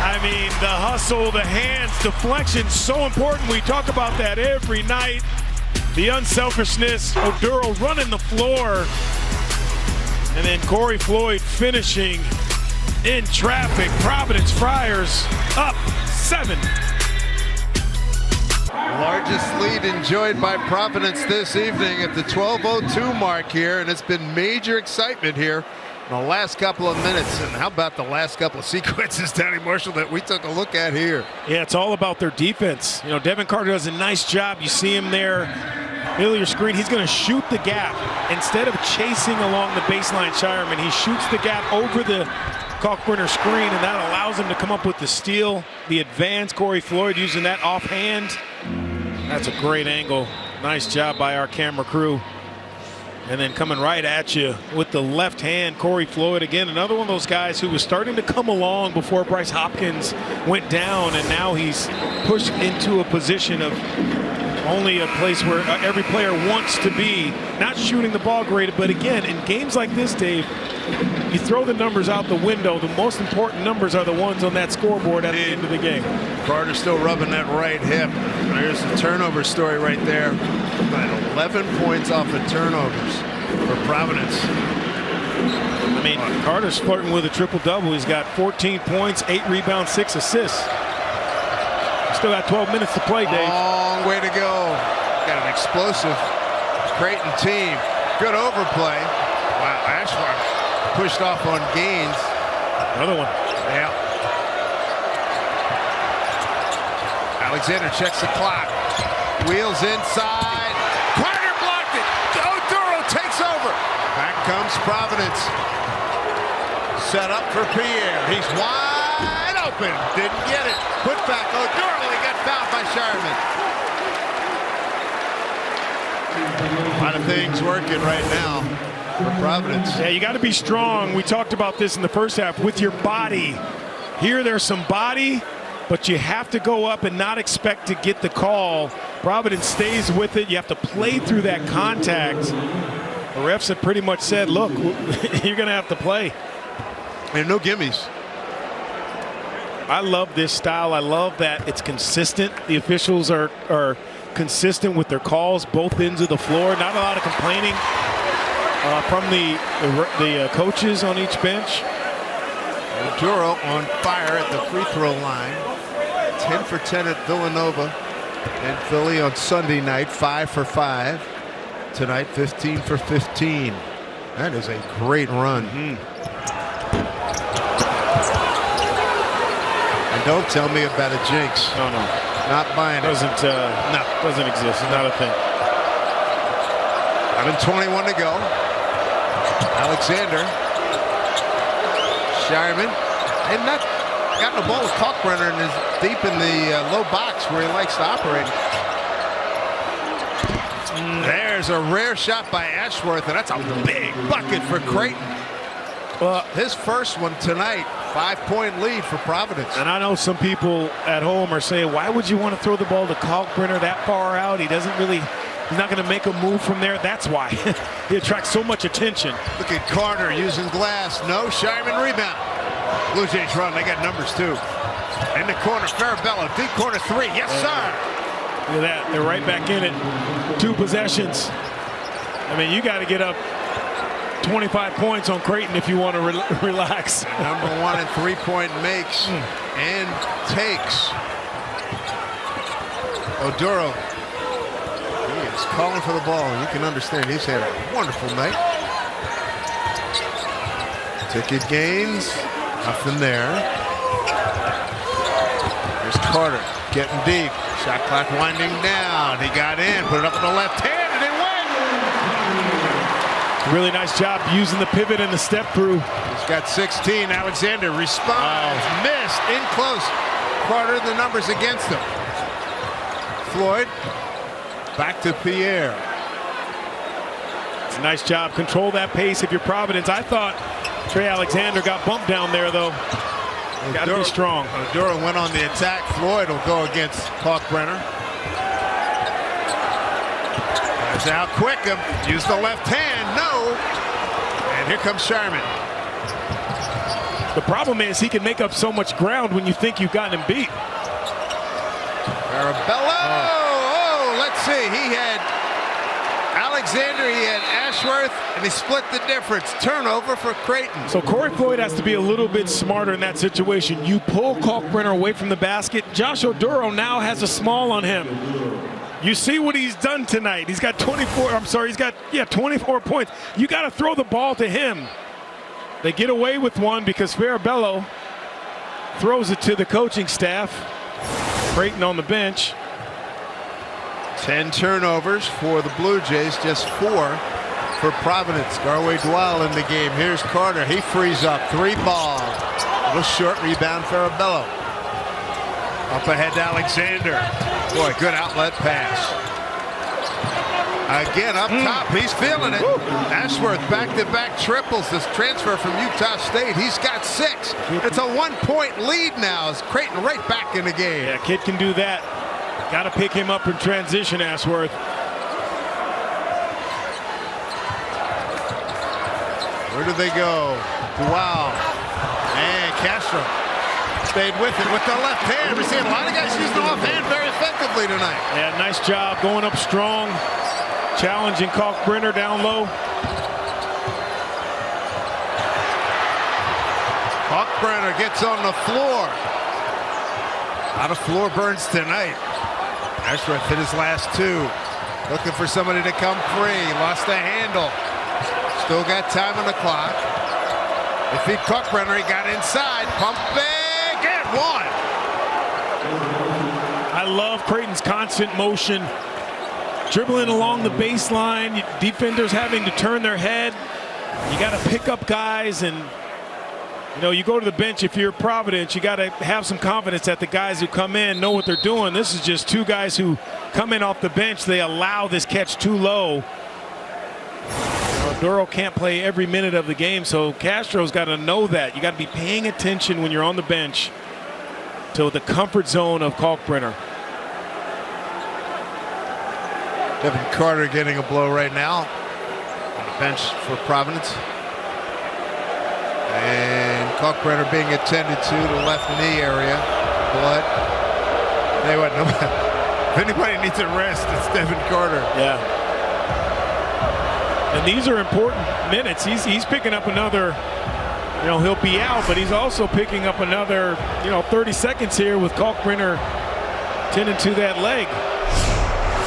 I mean, the hustle, the hands, deflection, so important. We talk about that every night. The unselfishness, Oduro running the floor. And then Corey Floyd finishing in traffic. Providence Friars up 7. Largest lead enjoyed by Providence this evening at the 12:02 mark here, and it's been major excitement here in the last couple of minutes. And how about the last couple of sequences, Danny Marshall, that we took a look at here? Yeah, it's all about their defense. You know, Devin Carter does a nice job. You see him there, middle of your screen. He's going to shoot the gap. Instead of chasing along the baseline Shireman, he shoots the gap over the Kalkbrenner screen, and that allows him to come up with the steal, the advance. Corey Floyd using that offhand. That's a great angle. Nice job by our camera crew. And then coming right at you with the left hand, Corey Floyd again. Another one of those guys who was starting to come along before Bryce Hopkins went down, and now he's pushed into a position of only a place where every player wants to be. Not shooting the ball great, but again, in games like this, Dave, you throw the numbers out the window. The most important numbers are the ones on that scoreboard at the end of the game. Carter still rubbing that right hip. There's the turnover story right there. 11 points off of turnovers for Providence. I mean, Carter's flirting with a triple-double. He's got 14 points, 8 rebounds, 6 assists. Still got 12 minutes to play, Dave. Long way to go. Got an explosive Creighton team. Good overplay. Wow, Ashford pushed off on Gaines. Another one. Yeah. Alexander checks the clock. Wheels inside. Carter blocked it. Oduro takes over. Back comes Providence. Set up for Pierre. He's wide open. Didn't get it. Put back Oduro. He got fouled by Shireman. A lot of things working right now for Providence. Yeah, you got to be strong. We talked about this in the first half with your body. Here, there's some body, but you have to go up and not expect to get the call. Providence stays with it. You have to play through that contact. The refs have pretty much said, look, you're going to have to play. And no gimmies. I love this style. I love that it's consistent. The officials are consistent with their calls, both ends of the floor. Not a lot of complaining from the coaches on each bench. Duro on fire at the free throw line. 10 for 10 at Villanova and Philly on Sunday night. 5 for 5 tonight. 15 for 15. That is a great run. And don't tell me about a jinx. No. Not buying it. Doesn't exist. It's not a thing. 11:21 to go. Alexander. Shireman. They've not gotten the ball with Kalkbrenner and is deep in the low box where he likes to operate. There's a rare shot by Ashworth, and that's a big bucket for Creighton. Well, his first one tonight. 5-point lead for Providence. And I know some people at home are saying, why would you want to throw the ball to Kalkbrenner that far out? He's not going to make a move from there. That's why. He attracts so much attention. Look at Carter using glass. No, Shireman rebound. Blue Jays run. They got numbers too. In the corner, Farabello, deep corner three. Yes, sir. Look at that. They're right back in it. 2 possessions. I mean, you got to get up 25 points on Creighton if you want to relax. Number 1 in 3-point makes and takes. Oduro. He is calling for the ball, and you can understand he's had a wonderful night. Ticket gains. Nothing there. There's Carter getting deep. Shot clock winding down. He got in, put it up with the left hand, and it went. Really nice job using the pivot and the step through. He's got 16. Alexander responds. Missed. In close. Carter, the numbers against him. Floyd. Back to Pierre. It's a nice job. Control that pace if you're Providence. I thought Trey Alexander got bumped down there, though. Got to be strong. Oduro went on the attack. Floyd will go against Kalkbrenner. There's out quick. Use the left hand. No. And here comes Sharman. The problem is he can make up so much ground when you think you've gotten him beat. Farabello. Oh, let's see. He had Alexander, he had Ashworth, and he split the difference. Turnover for Creighton. So Corey Floyd has to be a little bit smarter in that situation. You pull Kalkbrenner away from the basket. Josh Oduro now has a small on him. You see what he's done tonight. He's got 24 points. You got to throw the ball to him. They get away with one because Farabello throws it to the coaching staff. Creighton on the bench. 10 turnovers for the Blue Jays, just 4 for Providence. Garway Dwell in the game. Here's Carter. He frees up. 3 ball. A little short rebound, Farabello. Up ahead to Alexander. Boy, good outlet pass. Again, up top. He's feeling it. Ashworth back-to-back triples. This transfer from Utah State. He's got 6. It's a 1-point lead now as Creighton right back in the game. Yeah, kid can do that. Got to pick him up in transition, Ashworth. Where do they go? Wow. And Castro stayed with it with the left hand. We're seeing a lot of guys use the offhand very effectively tonight. Yeah, nice job going up strong. Challenging Kalkbrenner down low. Kalkbrenner gets on the floor. A lot of floor burns tonight. Ashworth hit his last 2. Looking for somebody to come free. Lost the handle. Still got time on the clock. They feed Kalkbrenner. He got inside. Pumping. Get 1. I love Creighton's constant motion. Dribbling along the baseline. Defenders having to turn their head. You got to pick up guys, and you know, you go to the bench if you're Providence, you got to have some confidence that the guys who come in know what they're doing. This is just 2 guys who come in off the bench. They allow this catch too low. Oduro can't play every minute of the game, so Castro's got to know that. You got to be paying attention when you're on the bench to the comfort zone of Kalkbrenner. Devin Carter getting a blow right now on the bench for Providence. And Kalkbrenner being attended to the left knee area. Blood. Tell you what, if anybody needs a rest, it's Devin Carter. Yeah. And these are important minutes. He's picking up another, he'll be out, but he's also picking up another, 30 seconds here with Kalkbrenner tending to that leg.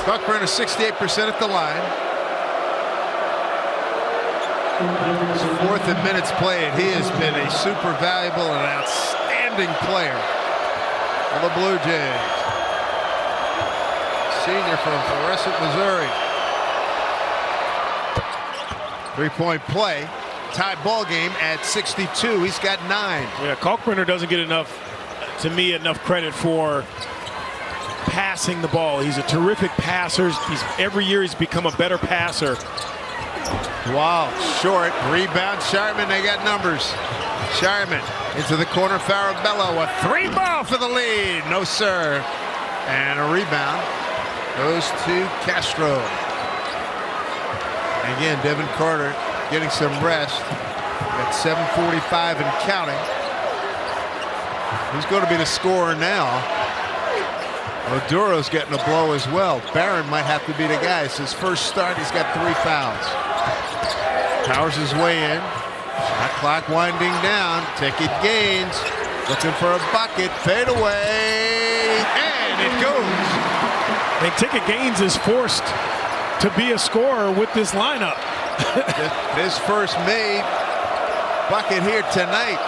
Kalkbrenner 68% at the line. His fourth in minutes played. He has been a super valuable and outstanding player for the Blue Jays. Senior from Florissant, Missouri. 3-point play. Tied ball game at 62. He's got 9. Yeah, Kalkbrenner doesn't get enough credit for passing the ball. He's a terrific passer. Every year he's become a better passer. Wow, short. Rebound, Sharman, they got numbers. Sharman into the corner, Farabello, a 3-ball for the lead. No, sir. And a rebound goes to Castro. Again, Devin Carter getting some rest at 7:45 and counting. Who's going to be the scorer now? Oduro's getting a blow as well. Barron might have to be the guy. It's his first start. He's got 3 fouls. Powers his way in. Shot clock winding down. Ticket Gaines looking for a bucket. Fade away. And it goes. And Ticket Gaines is forced to be a scorer with this lineup. His first made bucket here tonight.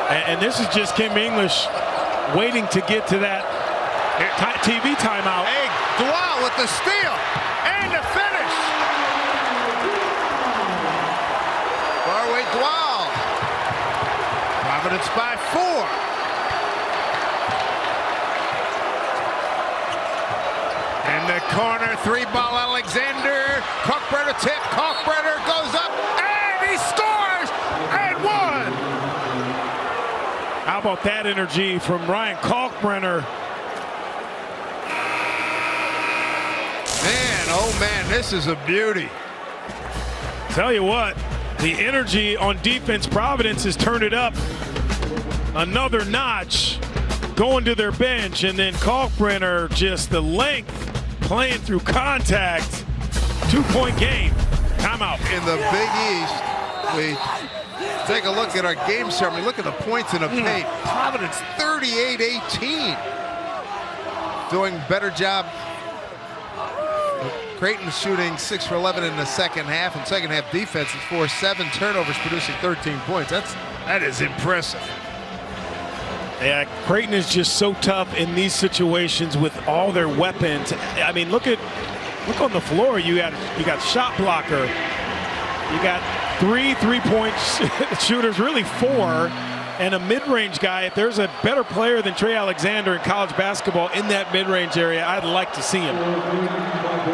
And this is just Kim English waiting to get to that TV timeout. Hey, Dwell with the steal and the finish. Barway Dwell. Providence by 4. In the corner, 3-ball Alexander. Kalkbrenner tip. Kalkbrenner goes up and he scores and 1. How about that energy from Ryan Kalkbrenner? Man, oh man, this is a beauty. Tell you what, the energy on defense, Providence has turned it up another notch, going to their bench, and then Kalkbrenner, just the length, playing through contact. 2-point game. Timeout. In the Big East, we take a look at our game summary. Look at the points in the paint. Providence 38-18. Doing better job. Creighton shooting 6 for 11 in the second half, and second half defense is 4-7 turnovers, producing 13 points. That is impressive. Yeah, Creighton is just so tough in these situations with all their weapons. I mean, look on the floor. You got shot blocker. You got 3 3-point shooters, really 4. And a mid-range guy. If there's a better player than Trey Alexander in college basketball in that mid-range area, I'd like to see him.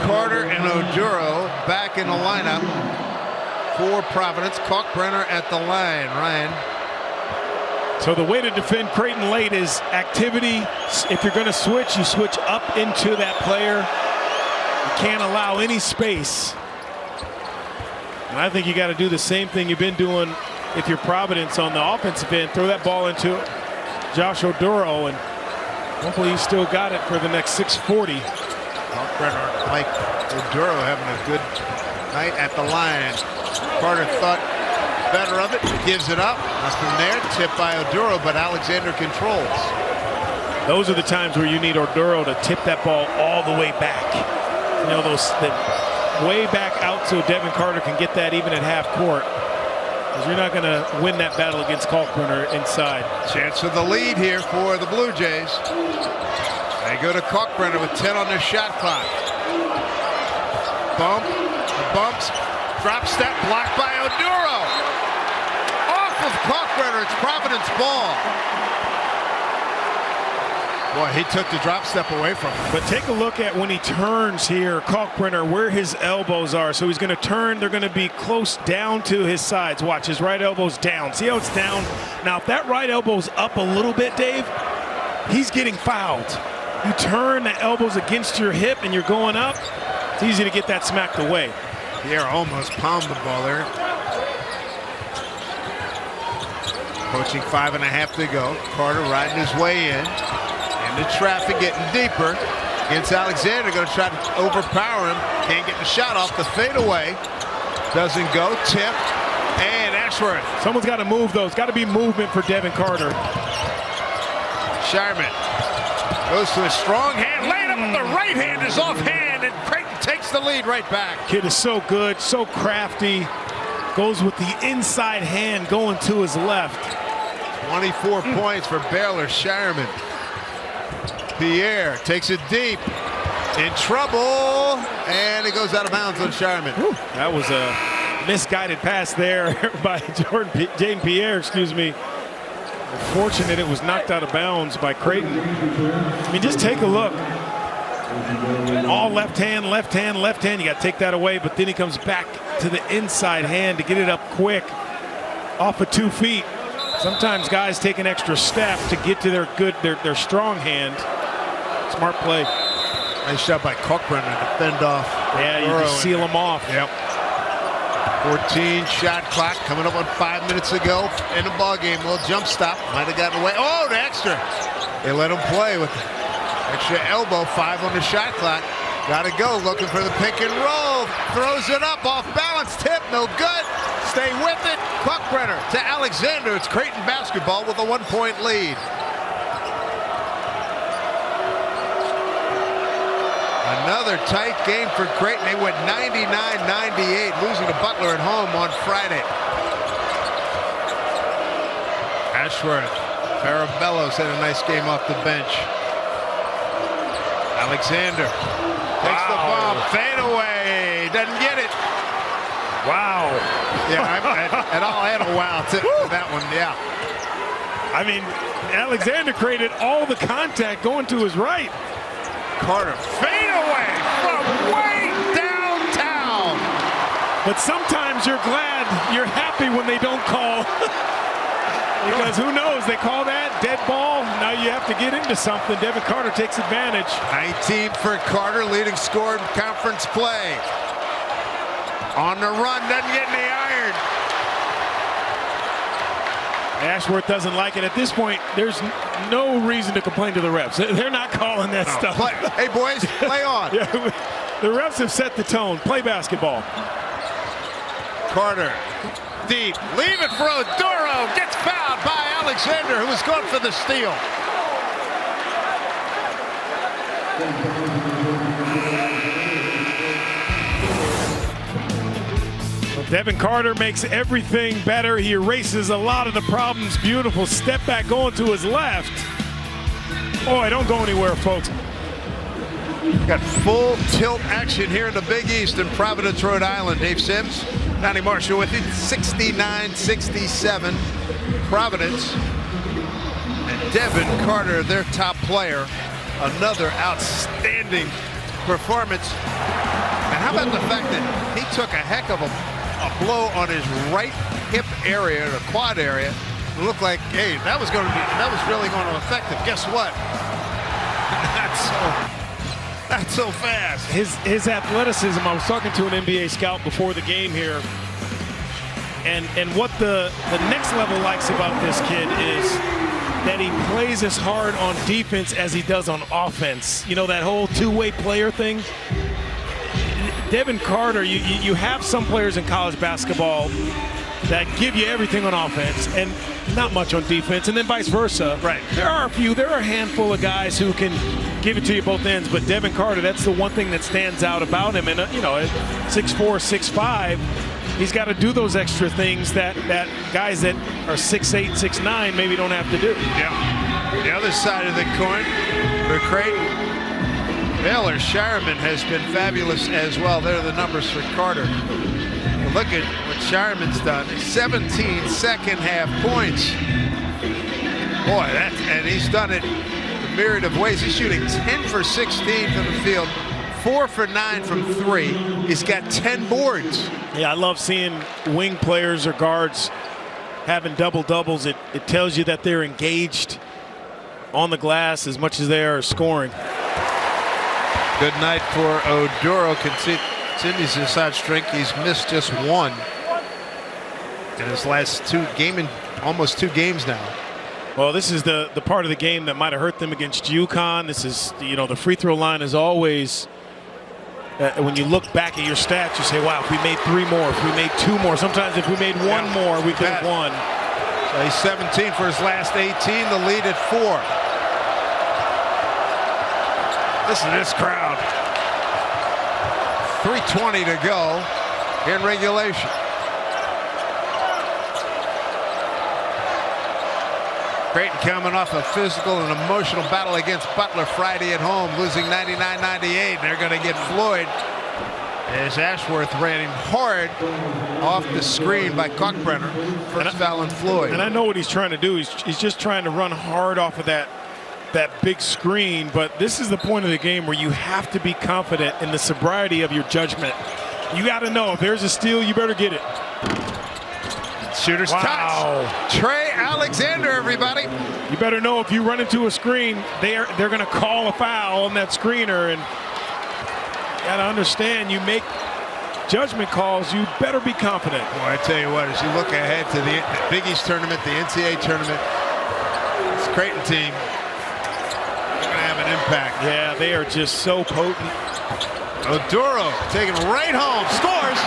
Carter and Oduro back in the lineup for Providence. Kalkbrenner at the line. Ryan. So the way to defend Creighton late is activity. If you're going to switch, you switch up into that player. You can't allow any space. And I think you got to do the same thing you've been doing if you're Providence on the offensive end. Throw that ball into Josh Oduro, and hopefully he's still got it for the next 6:40. Kalkbrenner, Mike Oduro having a good night at the line. Carter thought better of it, gives it up. Nothing there. Tip by Oduro, but Alexander controls. Those are the times where you need Oduro to tip that ball all the way back. Way back out so Devin Carter can get that even at half court. Because you're not going to win that battle against Kalkbrenner inside. Chance for the lead here for the Blue Jays. They go to Kalkbrenner with 10 on their shot clock. Bumps, drop step, blocked by Oduro. Off of Kalkbrenner, it's Providence ball. Boy, he took the drop step away from him. But take a look at when he turns here, Kalkbrenner, where his elbows are. So he's going to turn. They're going to be close down to his sides. Watch, his right elbow's down. See how it's down? Now, if that right elbow's up a little bit, Dave, he's getting fouled. You turn the elbows against your hip and you're going up, it's easy to get that smacked away. Pierre almost palmed the ball there. Approaching 5.5 to go. Carter riding his way in. And the traffic getting deeper. Against Alexander, going to try to overpower him. Can't get the shot off the fadeaway. Doesn't go. Tip. And Ashworth. Someone's got to move those. Got to be movement for Devin Carter. Shireman goes to a strong hand. Laid up with the right hand is offhand. And Creighton takes the lead right back. Kid is so good, so crafty. Goes with the inside hand going to his left. 24 points for Baylor. Shireman. Pierre takes it deep. In trouble. And it goes out of bounds on Shireman. That was a misguided pass there by Jaden Pierre, excuse me. Fortunate it was knocked out of bounds by Creighton. I mean, just take a look. All left hand, left hand, left hand. You got to take that away, but then he comes back to the inside hand to get it up quick off of 2 feet. Sometimes guys take an extra step to get to their strong hand. Smart play. Nice shot by Cochran to defend off. Yeah, you just seal him off. Yep. 14 shot clock coming up on 5 minutes to go in the ball game. Little jump stop. Might have gotten away. Oh, the extra. They let him play with the extra elbow. 5 on the shot clock. Got to go. Looking for the pick and roll. Throws it up off balance. Tip. No good. Stay with it. Buckbrenner to Alexander. It's Creighton basketball with a 1-point lead. Another tight game for Creighton. They went 99-98, losing to Butler at home on Friday. Ashworth. Farabello's had a nice game off the bench. Alexander takes the bomb. Fade away. Doesn't get it. Wow. Yeah, and I'll add a wow to that one. Yeah. I mean, Alexander created all the contact going to his right. Carter fade away from way downtown. But sometimes you're glad, you're happy when they don't call. Because who knows, they call that dead ball. Now you have to get into something. Devin Carter takes advantage. 19 for Carter, leading scorer in conference play. On the run, doesn't get in the iron. Ashworth doesn't like it. At this point, there's no reason to complain to the refs. They're not calling that stuff. Hey, boys, play on. Yeah, the refs have set the tone. Play basketball. Carter, deep. Leave it for Oduro. Gets fouled by Alexander, who was going for the steal. Devin Carter makes everything better. He erases a lot of the problems. Beautiful step back going to his left. Boy, don't go anywhere, folks. Got full tilt action here in the Big East in Providence, Rhode Island. Dave Sims, Donnie Marshall with it. 69-67. Providence and Devin Carter, their top player. Another outstanding performance. And how about the fact that he took a heck of a blow on his right hip area, the quad area. It looked like, hey, that was really going to affect him. Guess what? Not so fast. His athleticism. I was talking to an NBA scout before the game here, and what the next level likes about this kid is that he plays as hard on defense as he does on offense. You know, that whole two-way player thing. Devin Carter, you have some players in college basketball that give you everything on offense and not much on defense, and then vice versa. Right. There are a handful of guys who can give it to you both ends, but Devin Carter, that's the one thing that stands out about him. And, you know, at 6'4", 6'5", he's got to do those extra things that guys that are 6'8", 6'9" maybe don't have to do. Yeah. The other side of the coin for Creighton, Baylor Shireman has been fabulous as well. There are the numbers for Carter. But look at what Shireman's done. 17 second half points. Boy, and he's done it a myriad of ways. He's shooting 10 for 16 from the field, 4 for 9 from 3. He's got 10 boards. Yeah, I love seeing wing players or guards having double-doubles. It tells you that they're engaged on the glass as much as they are scoring. Good night for Oduro. Continues his hot streak. He's missed just one in his last almost two games now. Well, this is the part of the game that might have hurt them against UConn. This is, the free throw line is always, when you look back at your stats, you say, wow, if we made 3 more, if we made 2 more, sometimes if we made 1 more, we could have won. So he's 17 for his last 18, the lead at 4. Listen to this crowd. 3:20 to go in regulation. Creighton coming off a physical and emotional battle against Butler Friday at home, losing 99-98. They're going to get Floyd as Ashworth ran him hard off the screen by Kalkbrenner. First foul on Floyd. And I know what he's trying to do. He's just trying to run hard off of that big screen. But this is the point of the game where you have to be confident in the sobriety of your judgment. You got to know if there's a steal, you better get it. Shooter's touch. Trey Alexander, everybody. You better know if you run into a screen, they're going to call a foul on that screener. And you got to understand, you make judgment calls, you better be confident. Boy, I tell you what, as you look ahead to the Big East tournament, the NCAA tournament, this Creighton team, they're going to have an impact. Yeah, they are just so potent. Oduro taking it right home, scores.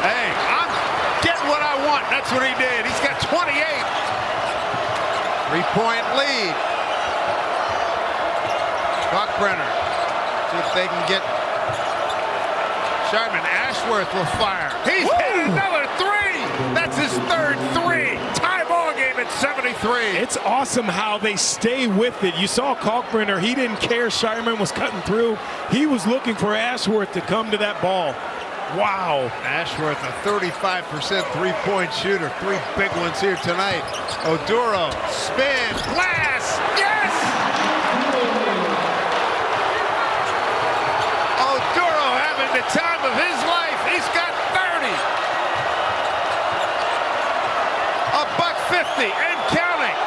Hey, I'm getting what I want. That's what he did. He's got 28. 3-point lead. Kalkbrenner. See if they can get Sharman. Ashworth will fire. He's hit another 3. That's his third 3. Tie ball game at 73. It's awesome how they stay with it. You saw Kalkbrenner. He didn't care Sharman was cutting through. He was looking for Ashworth to come to that ball. Wow. Ashworth, a 35% three-point shooter. 3 big ones here tonight. Oduro, spin, glass, yes! Oduro having the time of his life. He's got 30. $150 and counting.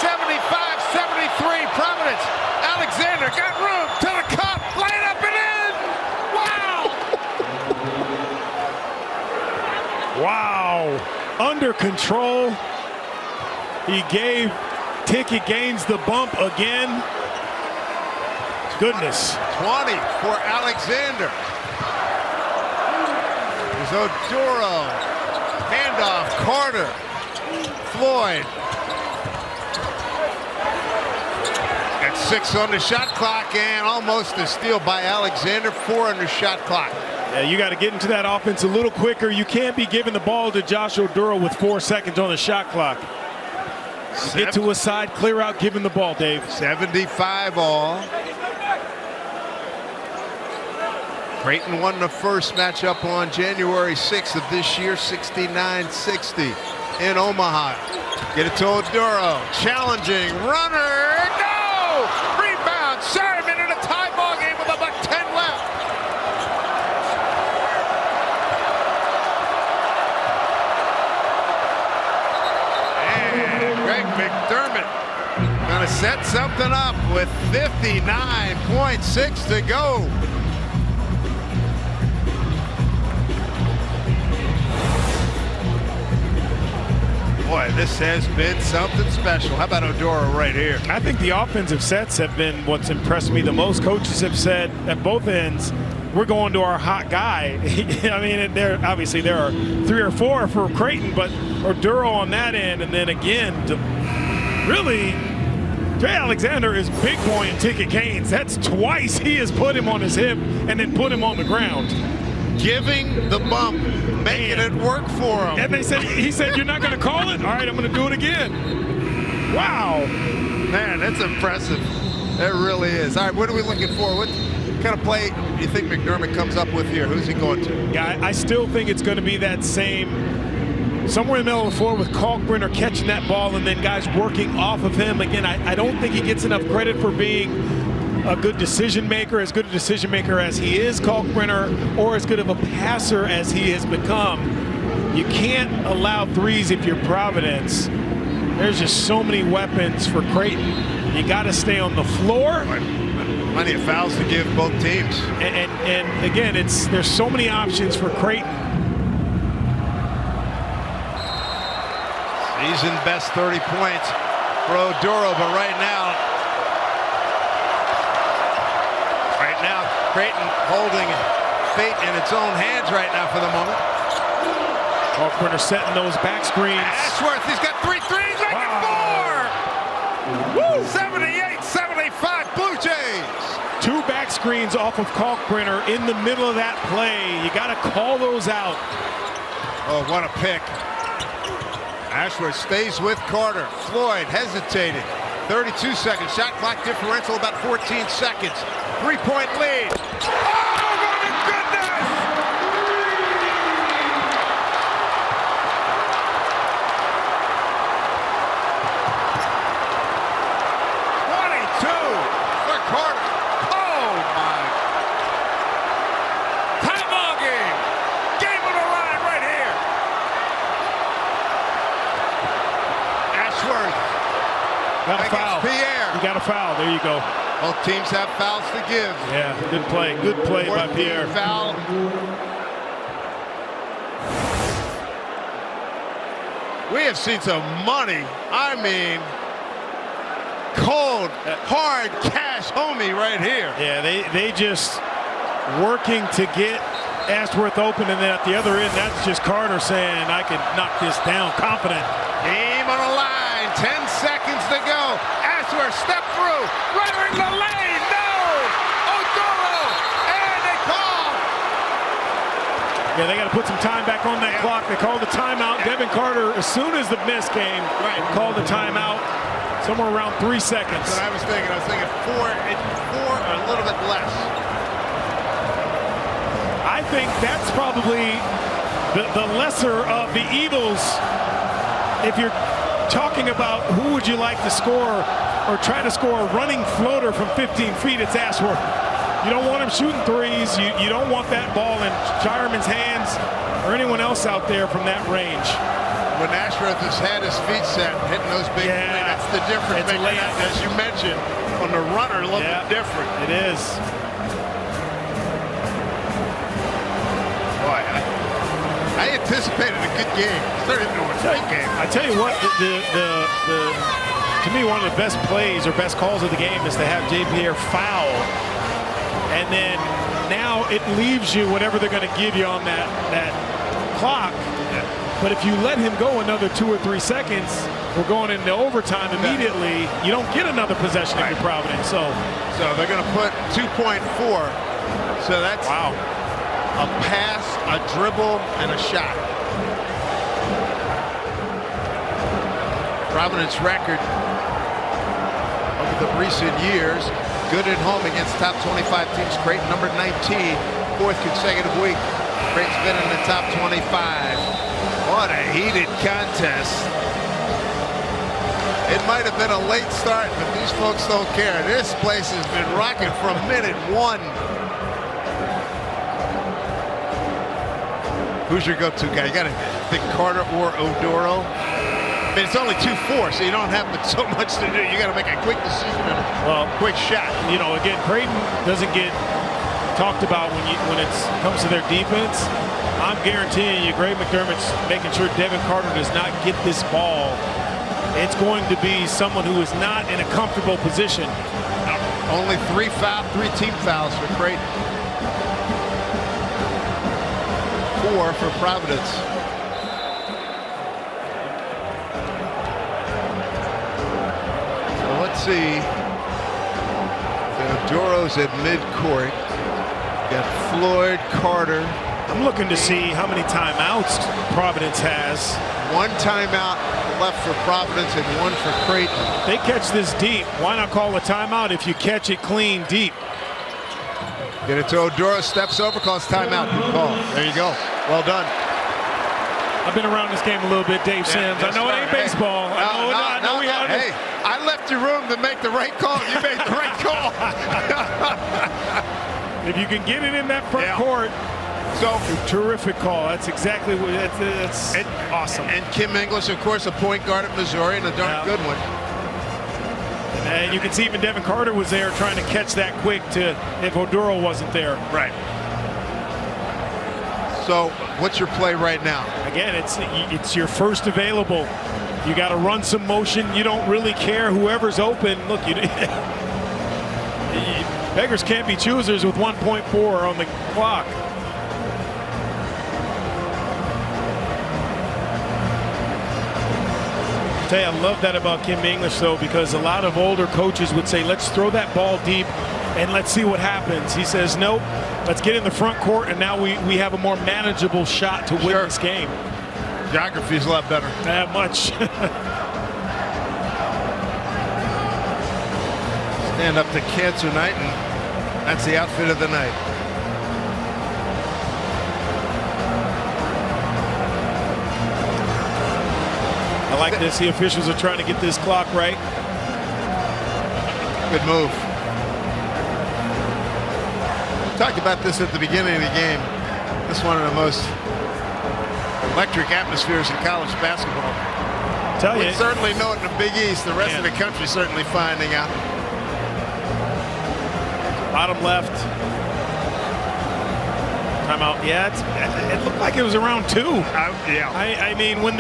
75-73 Providence. Alexander got room to the cup. Lay it up and in. Wow. Wow. Under control. He gave Ticket Gaines the bump again. Goodness. 20 for Alexander. There's Oduro. Handoff. Carter. Floyd. Got 6 on the shot clock and almost a steal by Alexander. 4 on the shot clock. Yeah, you got to get into that offense a little quicker. You can't be giving the ball to Josh Oduro with 4 seconds on the shot clock. Get to a side, clear out, give him the ball, Dave. 75 all. Creighton won the first matchup on January 6th of this year, 69-60 in Omaha. Get it to Oduro. Challenging. Runner. No! Rebound. Sherman in a tie ball game with about 10 left. And Greg McDermott gonna set something up with 59.6 to go. Boy, this has been something special. How about Oduro right here? I think the offensive sets have been what's impressed me the most. Coaches have said at both ends, we're going to our hot guy. I mean, there are 3 or 4 for Creighton, but Oduro on that end, and then again, really, Trey Alexander is big boy in Ticket Gaines. That's twice he has put him on his hip and then put him on the ground. Giving the bump, making it work for him. And he said, you're not going to call it? All right, I'm going to do it again. Wow. Man, that's impressive. It really is. All right, what are we looking for? What kind of play do you think McDermott comes up with here? Who's he going to? Yeah, I still think it's going to be that same, somewhere in the middle of the floor with Kalkbrenner catching that ball and then guys working off of him. Again, I don't think he gets enough credit for being a good decision maker, as good a decision maker as he is, Kalkbrenner, or as good of a passer as he has become. You can't allow threes if you're Providence. There's just so many weapons for Creighton. You got to stay on the floor. Plenty of fouls to give both teams. And again, there's so many options for Creighton. Season best 30 points for Oduro, but right now, Creighton holding fate in its own hands right now for the moment. Kalkbrenner setting those back screens. Ashworth, he's got 3 threes, make it 4! Woo! 78-75 Blue Jays. 2 back screens off of Kalkbrenner in the middle of that play. You got to call those out. Oh, what a pick. Ashworth stays with Carter. Floyd hesitated. 32 seconds. Shot clock differential about 14 seconds. 3-point lead. Oh, my goodness! For Carter. Oh, my. Timeout game. Game on the line right here. Ashworth. Got a foul. Pierre. You got a foul. There you go. Both teams have fouls to give. Yeah, good play. Good play by Pierre. Foul. We have seen some money. I mean, cold, hard cash homie right here. Yeah, they just working to get Ashworth open, and then at the other end, that's just Carter saying, I can knock this down, confident. Game on the line, 10 seconds to go. Ashworth step through, right in the lane, no! Oduro, and they call. Yeah, they got to put some time back on that clock. They called the timeout. Devin Carter, as soon as the miss came, called the timeout. Somewhere around 3 seconds. That's what I was thinking. I was thinking 4 or a little bit less. I think that's probably the lesser of the evils. If you're talking about who would you like to score or try to score a running floater from 15 feet, it's Ashworth. You don't want him shooting threes. You don't want that ball in Shireman's hands or anyone else out there from that range. When Ashworth has had his feet set, hitting those big threes, that's the difference. It's a layup. As you mentioned, on the runner, a little bit different. It is. Boy, I anticipated a good game. Started into a great game. I tell you what, to me, one of the best plays or best calls of the game is to have J. Pierre foul. And then now it leaves you whatever they're going to give you on that clock. But if you let him go another 2 or 3 seconds, we're going into overtime immediately. You don't get another possession if you're Providence. So they're going to put 2.4. So that's a pass, a dribble, and a shot. Providence record over the recent years, good at home against top 25 teams. Creighton number 19, 4th consecutive week. Creighton's been in the top 25. What a heated contest. It might have been a late start, but these folks don't care. This place has been rocking from minute 1. Who's your go-to guy? You got to think Carter or Oduro. I mean, it's only 2-4, so you don't have so much to do. You got to make a quick decision and a quick shot. You know, again, Creighton doesn't get talked about when it comes to their defense. I'm guaranteeing you, Greg McDermott's making sure Devin Carter does not get this ball. It's going to be someone who is not in a comfortable position. Only 3 team fouls for Creighton. 4 for Providence. So let's see. Oduro's at midcourt. Got Floyd, Carter. I'm looking to see how many timeouts Providence has. 1 timeout left for Providence and 1 for Creighton. If they catch this deep, why not call a timeout if you catch it clean deep? Get it to Oduro, steps over, calls timeout. Good call. There you go. Well done. I've been around this game a little bit, Dave Sims. I know it ain't baseball. I know we have. Hey, I left you room to make the right call. You made the right call. If you can get it in that front court. So So terrific call. That's exactly what. That's awesome. And Kim English, of course, a point guard at Missouri, and a darn good one. And you can see even Devin Carter was there trying to catch that quick if Oduro wasn't there. Right. So what's your play right now? Again, it's your first available. You got to run some motion. You don't really care whoever's open. Look, beggars can't be choosers with 1.4 on the clock. I tell you, I love that about Kim English, though, because a lot of older coaches would say, let's throw that ball deep and let's see what happens. He says, nope, let's get in the front court, and now we have a more manageable shot to win this game. Geography's a lot better. That much. Stand up to Cancer Night, and that's the outfit of the night. I like this. The officials are trying to get this clock right. Good move. We talked about this at the beginning of the game. This is one of the most electric atmospheres in college basketball. Tell you, we certainly know it in the Big East. The rest of the country certainly finding out. Bottom left. Timeout. Yeah, it looked like it was around 2. Yeah. I mean, when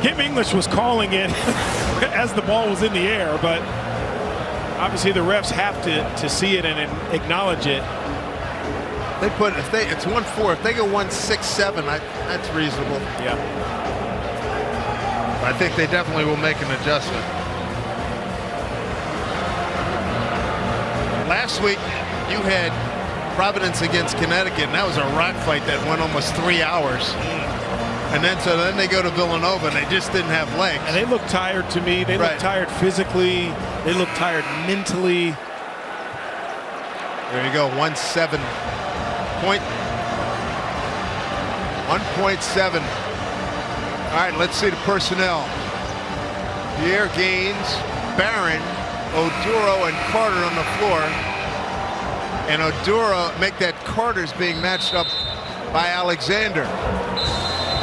Kim English was calling it as the ball was in the air, but obviously the refs have to see it and acknowledge it. It's 1-4. If they go 1-6-7, that's reasonable. Yeah. I think they definitely will make an adjustment. Last week you had Providence against Connecticut, and that was a rock fight that went almost 3 hours. And then they go to Villanova, and they just didn't have legs. And they look tired to me. They look tired physically. They look tired mentally. There you go, 1.7. 1.7. All right, let's see the personnel. Pierre Gaines, Barron, Oduro, and Carter on the floor. And Oduro, make that Carter's being matched up by Alexander.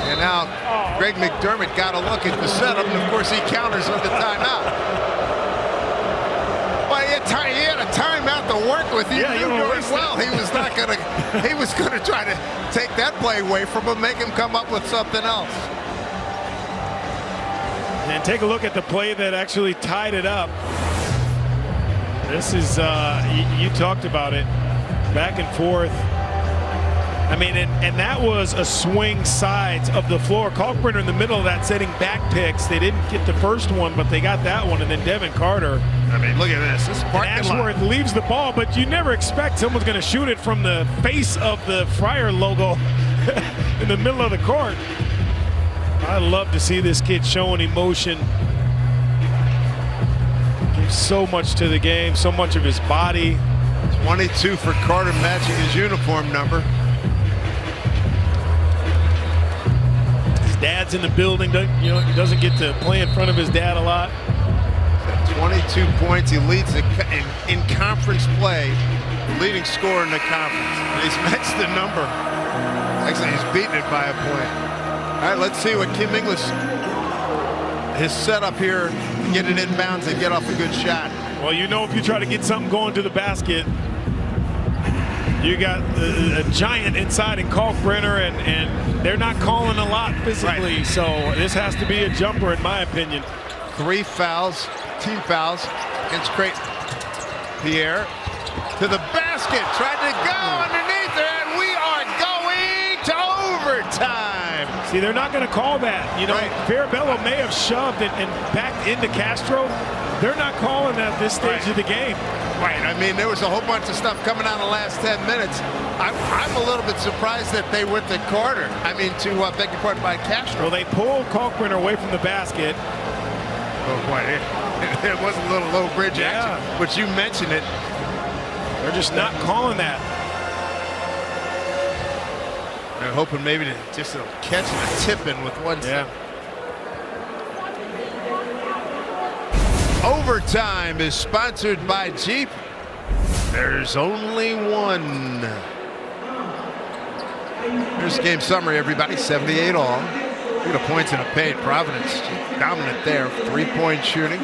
And now Greg McDermott got a look at the setup, and of course he counters with the timeout. Well, he had a timeout to work with. He knew doing well. He was not gonna. He was gonna try to take that play away from him, make him come up with something else. And take a look at the play that actually tied it up. This is you talked about it, back and forth. I mean, and that was a swing sides of the floor. Kalkbrenner in the middle of that setting back picks. They didn't get the first one, but they got that one. And then Devin Carter. I mean, look at this. This is parking lot. Ashworth leaves the ball, but you never expect someone's going to shoot it from the face of the Friar logo in the middle of the court. I love to see this kid showing emotion. Gives so much to the game, so much of his body. 22 for Carter, matching his uniform number. Dad's in the building, he doesn't get to play in front of his dad a lot. 22 points. He leads in conference play, leading scorer in the conference. And he's matched the number. Actually, he's beaten it by a point. All right, let's see what Kim English, his setup here, to get it inbounds and get off a good shot. Well, if you try to get something going to the basket, you got a giant inside in Kalkbrenner, and they're not calling a lot physically, so this has to be a jumper in my opinion. 3 fouls, team fouls against Creighton. Pierre to the basket, tried to go underneath there, and we are going to overtime. See, they're not going to call that. Farabello may have shoved and backed into Castro. They're not calling that at this stage of the game. Right. I mean, there was a whole bunch of stuff coming out in the last 10 minutes. I'm a little bit surprised that they went to Carter. I mean, beg your pardon, by Castro. Well, they pulled Kalkbrenner away from the basket. Oh, boy. It was a little low bridge action, but you mentioned it. They're just not calling that. They're hoping maybe to just catch a tip in with one second. Overtime is sponsored by Jeep. There's only one. Here's the game summary, everybody. 78 all. Look at the points in a paint. Providence dominant there. 3-point shooting.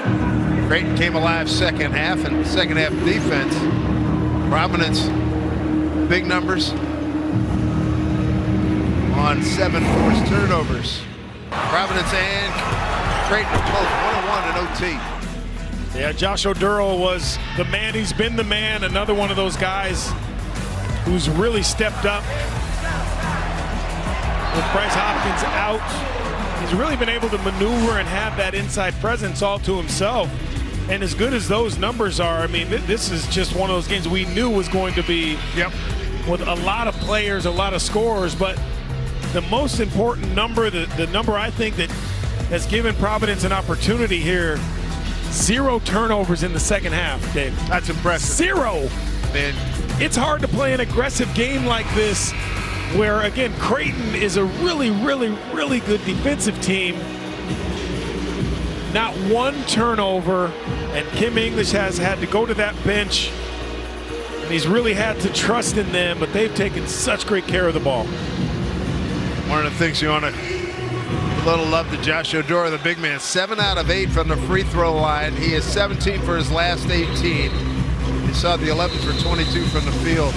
Creighton came alive second half, and second half defense. Providence, big numbers on 7 forced turnovers. Providence and Creighton both 1-1 in OT. Yeah, Josh Oduro was the man. He's been the man. Another one of those guys who's really stepped up. With Bryce Hopkins out, he's really been able to maneuver and have that inside presence all to himself. And as good as those numbers are, I mean, this is just one of those games we knew was going to be with a lot of players, a lot of scorers. But the most important number, the number I think that has given Providence an opportunity here, 0 turnovers in the second half, Dave. That's impressive. 0. Man. It's hard to play an aggressive game like this where, again, Creighton is a really, really, really good defensive team. Not one turnover, and Kim English has had to go to that bench, and he's really had to trust in them, but they've taken such great care of the ball. One of the things you want to a little love to Josh Oduro, the big man. 7 out of 8 from the free throw line. He is 17 for his last 18. He saw the 11 for 22 from the field.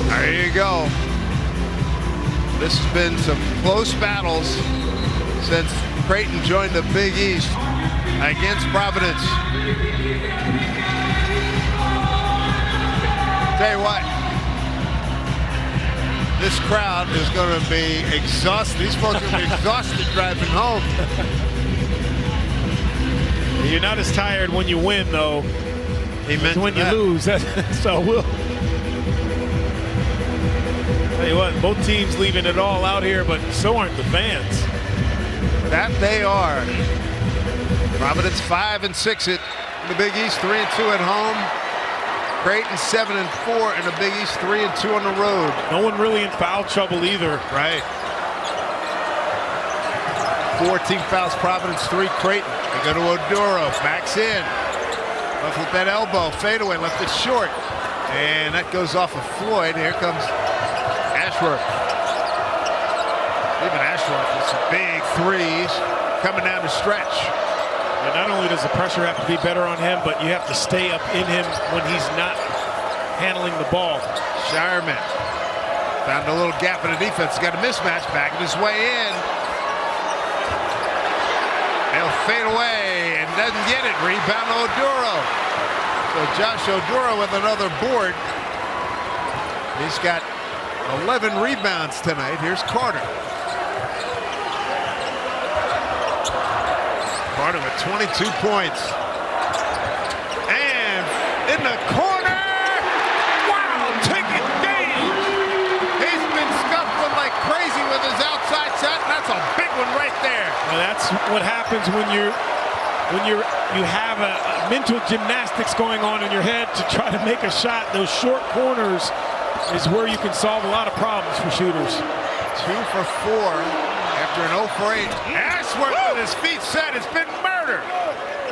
There you go. This has been some close battles since Creighton joined the Big East against Providence. Tell you what, this crowd is going to be exhausted. These folks are going to be exhausted driving home. You're not as tired when you win, though, as when you lose. So we'll tell you what, both teams leaving it all out here, but so aren't the fans. That they are. Providence 5-6 at the Big East, 3-2 at home. Creighton 7-4 in the Big East, 3-2 on the road. No one really in foul trouble either. Right. 14 fouls, Providence 3, Creighton. They go to Oduro, backs in. Left with that elbow, fadeaway, left it short. And that goes off of Floyd. Here comes Ashworth. Even Ashworth with some big threes coming down the stretch. And not only does the pressure have to be better on him, but you have to stay up in him when he's not handling the ball. Shireman found a little gap in the defense. Got a mismatch, backing his way in. He'll fade away and doesn't get it. Rebound Oduro. So Josh Oduro with another board. He's got 11 rebounds tonight. Here's Carter. Carter with 22 points. And in the corner. Wow, taking games. He's been scuffling like crazy with his outside shot, and that's a big one right there. Well, that's what happens when you have a mental gymnastics going on in your head to try to make a shot. Those short corners is where you can solve a lot of problems for shooters. 2 for 4. After an 0 for 8. Ashworth with his feet set. It's been murder.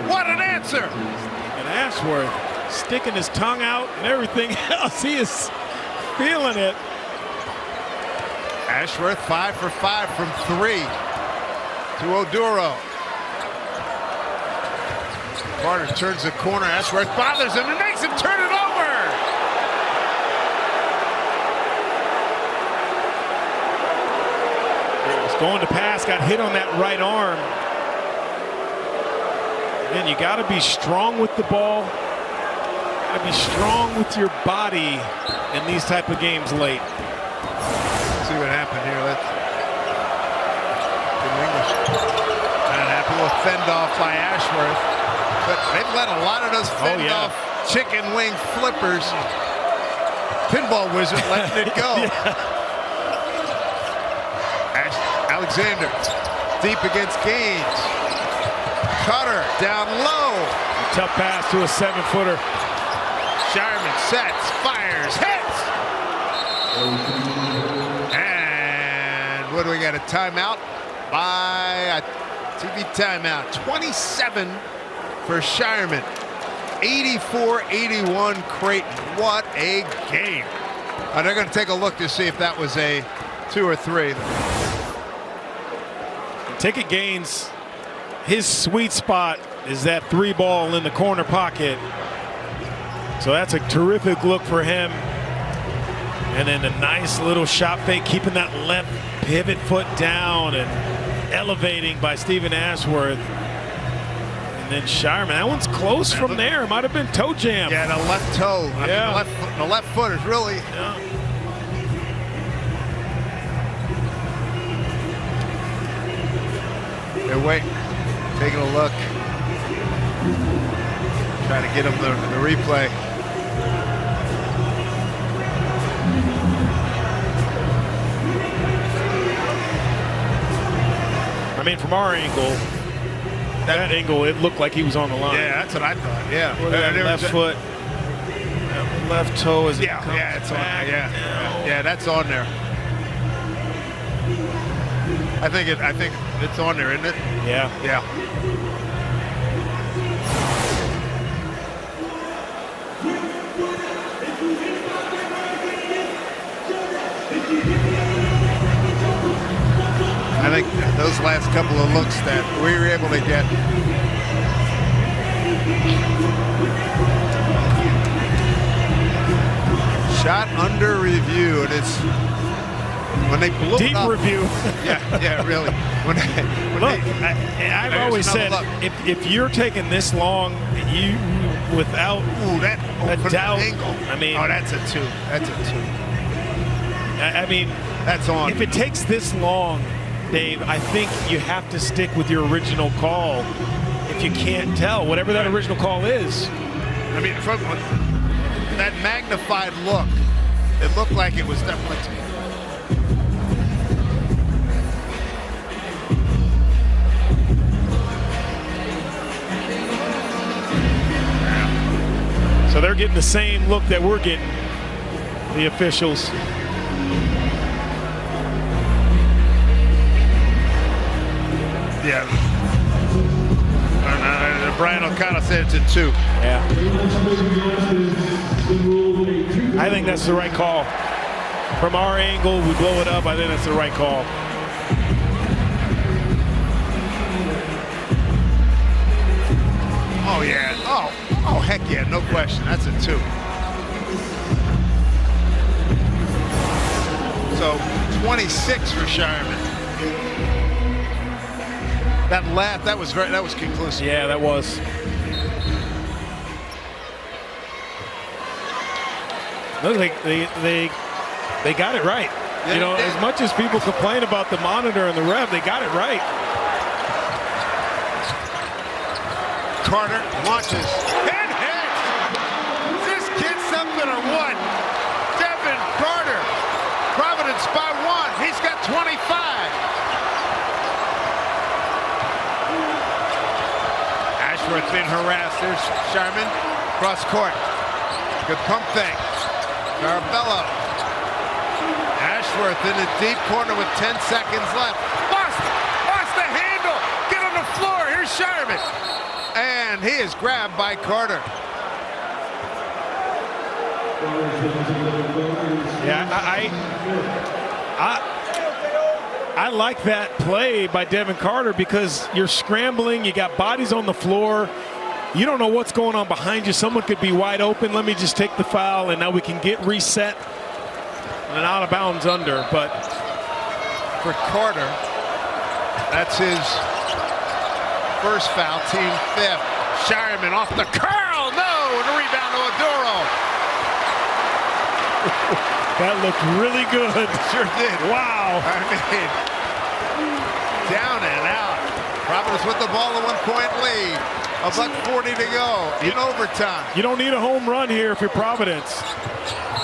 What an answer. And Ashworth sticking his tongue out and everything else. He is feeling it. Ashworth 5 for 5 from 3 to Oduro. Carter turns the corner. Ashworth bothers him and makes him turn it over. Going to pass, got hit on that right arm. And you got to be strong with the ball. Got to be strong with your body in these type of games late. Let's see what happened here. Let's English. Not happy with fend off by Ashworth, but they've let a lot of those fend off chicken wing flippers. Pinball wizard letting it go. Alexander deep against Gaines. Cutter down low. Tough pass to a 7-footer. Shireman sets, fires, hits. And what do we got? A timeout by a TV timeout. 27 for Shireman. 84-81 Creighton. What a game. And they're going to take a look to see if that was a 2 or 3. Ticket Gaines, his sweet spot is that 3 ball in the corner pocket. So that's a terrific look for him. And then a nice little shot fake, keeping that left pivot foot down and elevating by Stephen Ashworth. And then Shireman, that one's close from there. It might have been toe jam. Yeah, the left toe. I mean, the left foot is really. Yeah. Hey, wait, taking a look. Trying to get him the replay. I mean, from our angle, that angle, it looked like he was on the line. Yeah, that's what I thought. Yeah, left foot, left toe is. Yeah, it's on there. Yeah, that's on there. I think it's on there, isn't it? Yeah. Yeah. I think those last couple of looks that we were able to get. Shot under review, and it's when they blew deep it up. review. Yeah, really. Look, I've always said if you're taking this long, you without a doubt. Angle. I mean, oh, that's a 2. That's a 2. I mean, that's on. If it takes this long, Dave, I think you have to stick with your original call. If you can't tell, whatever that original call is. I mean, from that magnified look, it looked like it was definitely. So they're getting the same look that we're getting, the officials. Yeah. Brian O'Connell said it's a 2. Yeah. I think that's the right call. From our angle, we blow it up. I think that's the right call. Oh, yeah. Oh, heck yeah. No question. That's a 2. So 26 for Shireman. That was conclusive. Yeah, that was. Look, they got it right. Yeah, you know, as much as people complain about the monitor and the ref, they got it right. Carter launches and hits. Is this kid something or what? Devin Carter. Providence by 1. He's got 25. Ashworth being harassed. There's Shireman. Cross court. Good pump fake. Carabello. Ashworth in the deep corner with 10 seconds left. Lost the handle. Get on the floor. Here's Shireman. And he is grabbed by Carter. Yeah, I like that play by Devin Carter because you're scrambling, you got bodies on the floor, you don't know what's going on behind you. Someone could be wide open. Let me just take the foul, and now we can get reset and out of bounds under. But for Carter, that's his first foul, team 5th. Shireman off the curl, no, and a rebound to Oduro. that looked really good. Sure did. Wow. I mean, down and out. Providence with the ball, a 1-point lead. $1:40 to go in overtime. You don't need a home run here if you're Providence.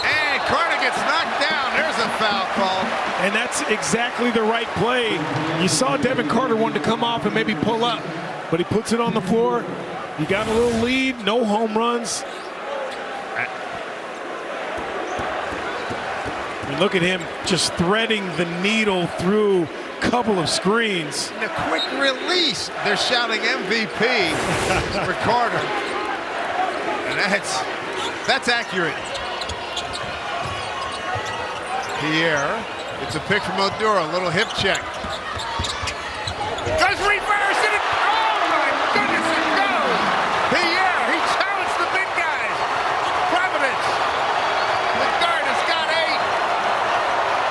And Carter gets knocked down. There's a foul call. And that's exactly the right play. You saw Devin Carter wanted to come off and maybe pull up, but he puts it on the floor. You got a little lead, no home runs. And look at him just threading the needle through couple of screens. And a quick release. They're shouting MVP for Carter. And that's accurate. Pierre, it's a pick from Oduro, a little hip check. Goes reverse, and oh my goodness, it goes! Pierre, he challenged the big guys. Providence, the guard has got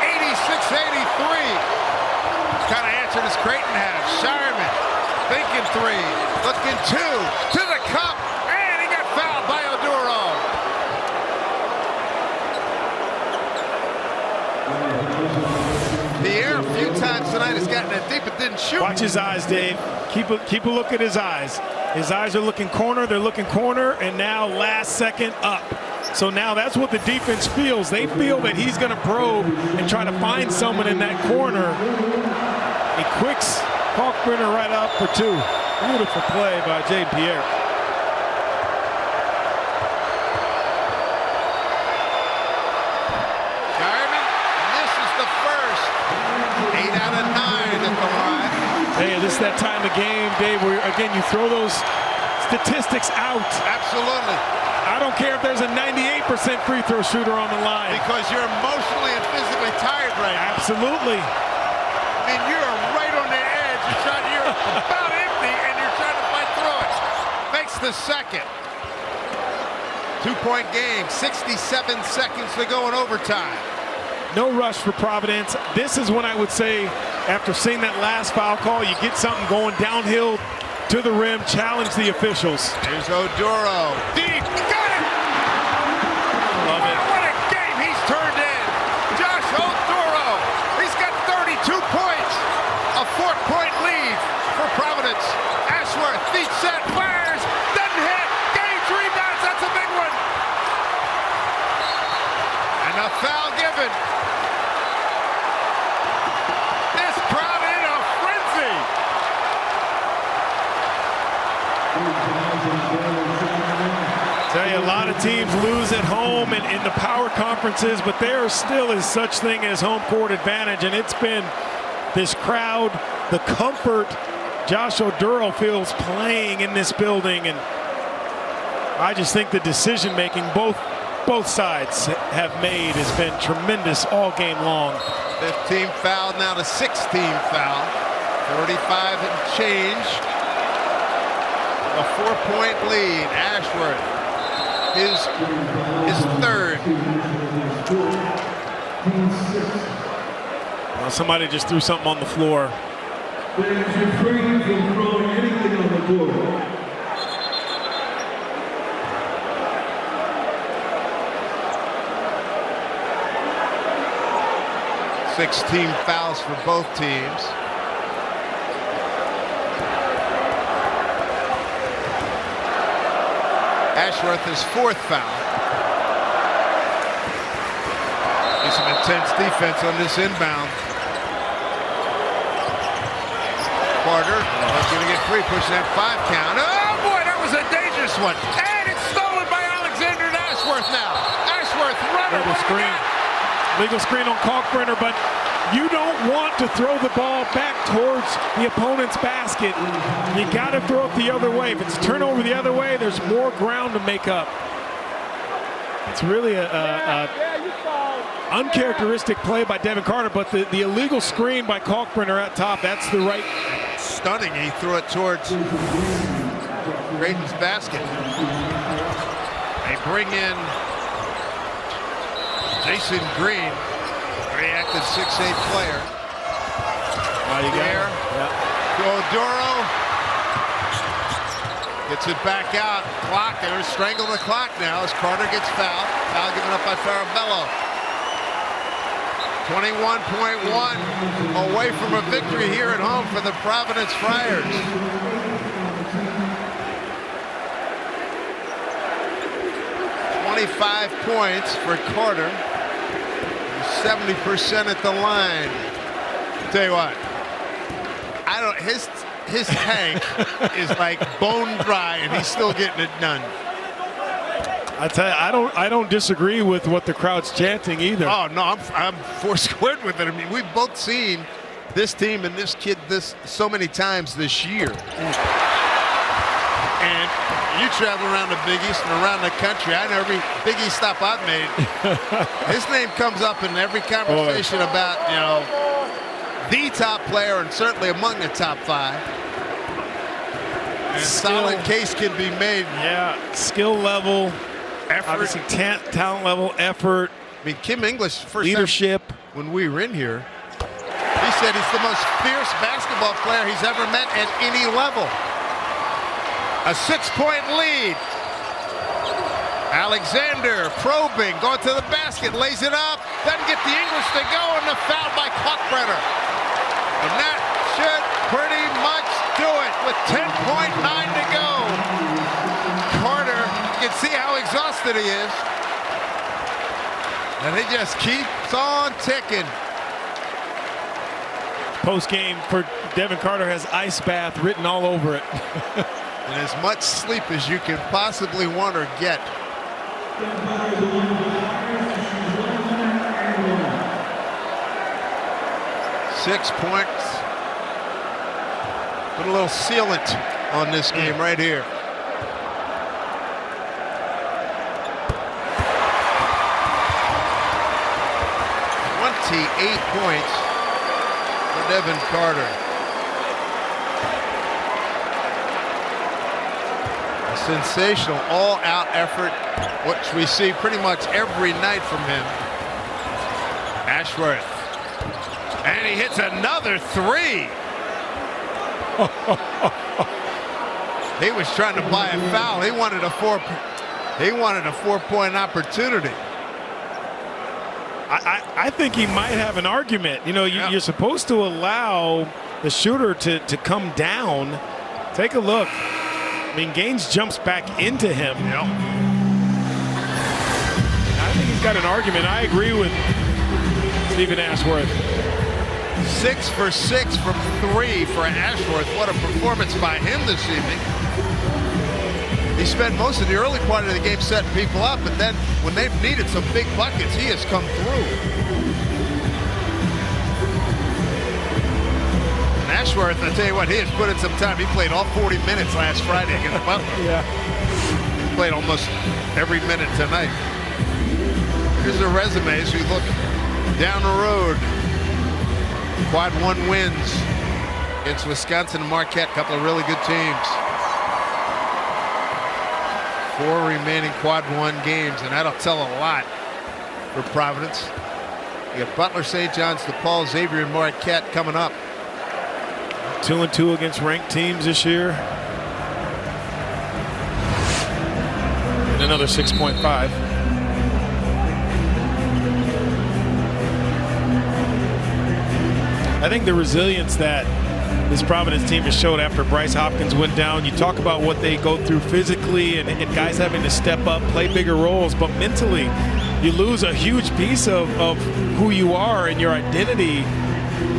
86-83. Kind of answered as Creighton has. Shireman, thinking 3, looking 2, to the cup, and he got fouled by Oduro. Pierre, a few times tonight, has gotten it deep, but didn't shoot. Watch his eyes, Dave. Keep a look at his eyes. His eyes are looking corner, they're looking corner, and now last second up. So now that's what the defense feels. They feel that he's going to probe and try to find someone in that corner. He quicks Kalkbrenner right up for 2. Beautiful play by Jay Pierre. Hey, this is that time of game, Dave, where, again, you throw those statistics out. Absolutely. I don't care if there's a 98% free throw shooter on the line. Because you're emotionally and physically tired right now. Absolutely. I mean, you're right on the edge. You're about empty, and you're trying to fight through it. Makes the second. 2-point game, 67 seconds to go in overtime. No rush for Providence. This is when I would say, after seeing that last foul call, you get something going downhill to the rim, challenge the officials. Here's Oduro. Deep. Got it! Love it. What a game he's turned in. Josh Oduro. He's got 32 points. A 4-point lead for Providence. Ashworth, feet set, fires, doesn't hit. Gains rebounds. That's a big one. And a foul given. Tell you, a lot of teams lose at home and in the power conferences, but there still is such thing as home court advantage, and it's been this crowd, the comfort Josh Oduro feels playing in this building, and I just think the decision making both sides have made has been tremendous all game long. 15 foul, now to 16 foul. 45 and change. A 4-point lead. Ashworth, his third. Well, somebody just threw something on the floor. On 16 fouls for both teams. Ashworth his 4th foul. Need some intense defense on this inbound. Carter, going to get free, pushing that 5 count. Oh boy, that was a dangerous one. And it's stolen by Alexander and Ashworth now. Ashworth running. Legal screen on Kalkbrenner, but you don't want to throw the ball back towards the opponent's basket. You got to throw it the other way. If it's turnover the other way, there's more ground to make up. It's really a uncharacteristic play by Devin Carter, but the illegal screen by Kalkbrenner at top, that's the right. Stunning, he threw it towards Creighton's basket. They bring in Jason Green, very active 6'8" player. You there, to Oduro. Gets it back out. Clock, they're strangling the clock now as Carter gets fouled. Foul given up by Farabello. 21.1 away from a victory here at home for the Providence Friars. "25 points for Carter. 70% at the line. Tell you what, his tank is like bone dry, and he's still getting it done. I tell you, I don't disagree with what the crowd's chanting either. Oh no, I'm four squared with it. I mean, we've both seen this team and this kid so many times this year. And you travel around the Big East and around the country. I know every Big East stop I've made, his name comes up in every conversation about, you know, the top player and certainly among the top 5. And a solid case can be made. Yeah, skill level, Effort. obviously talent level, effort. I mean, Kim English, first leadership. time when we were in here, he said he's the most fierce basketball player he's ever met at any level. A 6-point lead. Alexander probing, going to the basket, lays it up, doesn't get the English to go, and the foul by Kalkbrenner. And that should pretty much do it with 10.9 to go. Carter, you can see how exhausted he is. And he just keeps on ticking. Post game for Devin Carter has ice bath written all over it. And as much sleep as you can possibly want or get. 6 points. Put a little sealant on this game right here. .8 points for Devin Carter. A sensational all-out effort, which we see pretty much every night from him. Ashworth. And he hits another 3. He was trying to buy a foul. He wanted a 4-point opportunity. I think he might have an argument. You know, you're supposed to allow the shooter to come down. Take a look. I mean, Gaines jumps back into him. Yep. I think he's got an argument. I agree with Stephen Ashworth. 6 for 6 from 3 for Ashworth. What a performance by him this evening. He spent most of the early part of the game setting people up, but then when they've needed some big buckets, he has come through. And Ashworth, I tell you what, he has put in some time. He played all 40 minutes last Friday against Butler. Yeah. He played almost every minute tonight. Here's their resumes. We look down the road. Quad 1 wins against Wisconsin and Marquette, a couple of really good teams. 4 remaining Quad 1 games, and that'll tell a lot for Providence. You got Butler, St. John's, DePaul, Xavier, and Marquette coming up. 2-2 against ranked teams this year. And another 6.5. I think the resilience that this Providence team has showed after Bryce Hopkins went down. You talk about what they go through physically and guys having to step up, play bigger roles, but mentally you lose a huge piece of who you are and your identity,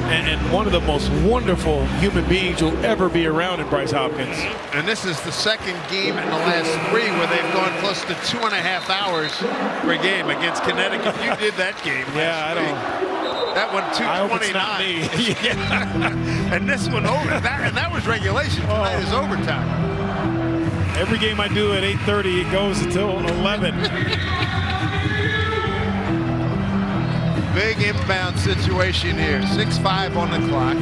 and one of the most wonderful human beings you'll ever be around in Bryce Hopkins. And this is the second game in the last 3 where they've gone close to 2.5 hours per game against Connecticut. You did that game last week. That one, 229. Yeah. And this one over. That was regulation. Tonight is overtime. Every game I do at 8:30, it goes until 11. Big inbound situation here. 6-5 on the clock.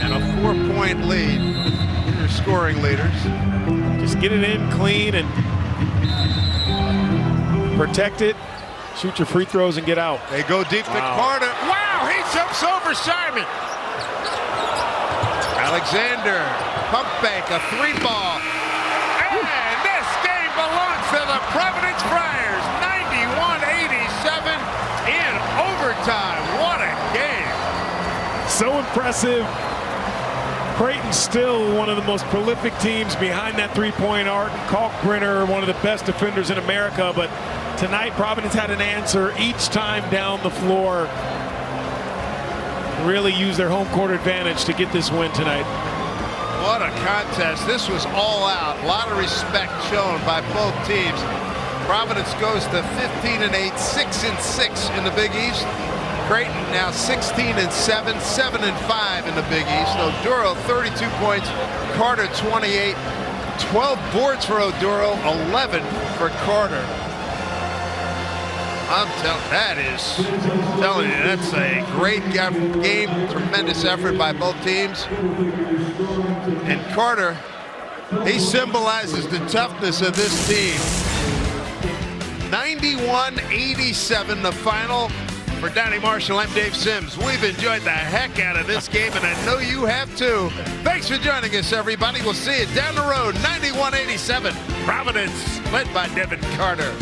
And a 4-point lead. Your scoring leaders. Just get it in clean and protect it. Shoot your free throws and get out. They go deep to Carter. Wow, he jumps over Simon. Alexander, pump fake, a 3-ball. And this game belongs to the Providence Friars. 91-87 in overtime. What a game. So impressive. Creighton still one of the most prolific teams behind that three-point arc. Kalkbrenner, one of the best defenders in America, but tonight Providence had an answer each time down the floor. Really used their home court advantage to get this win tonight. What a contest. This was all out. A lot of respect shown by both teams. Providence goes to 15-8, 6-6 in the Big East. Creighton now 16-7, 7-5 in the Big East. Oduro 32 points, Carter 28, 12 boards for Oduro, 11 for Carter. I'm telling you, that's a great game, tremendous effort by both teams. And Carter, he symbolizes the toughness of this team. 91-87, the final. For Donnie Marshall, I'm Dave Sims. We've enjoyed the heck out of this game, and I know you have too. Thanks for joining us, everybody. We'll see you down the road. 91-87, Providence, led by Devin Carter.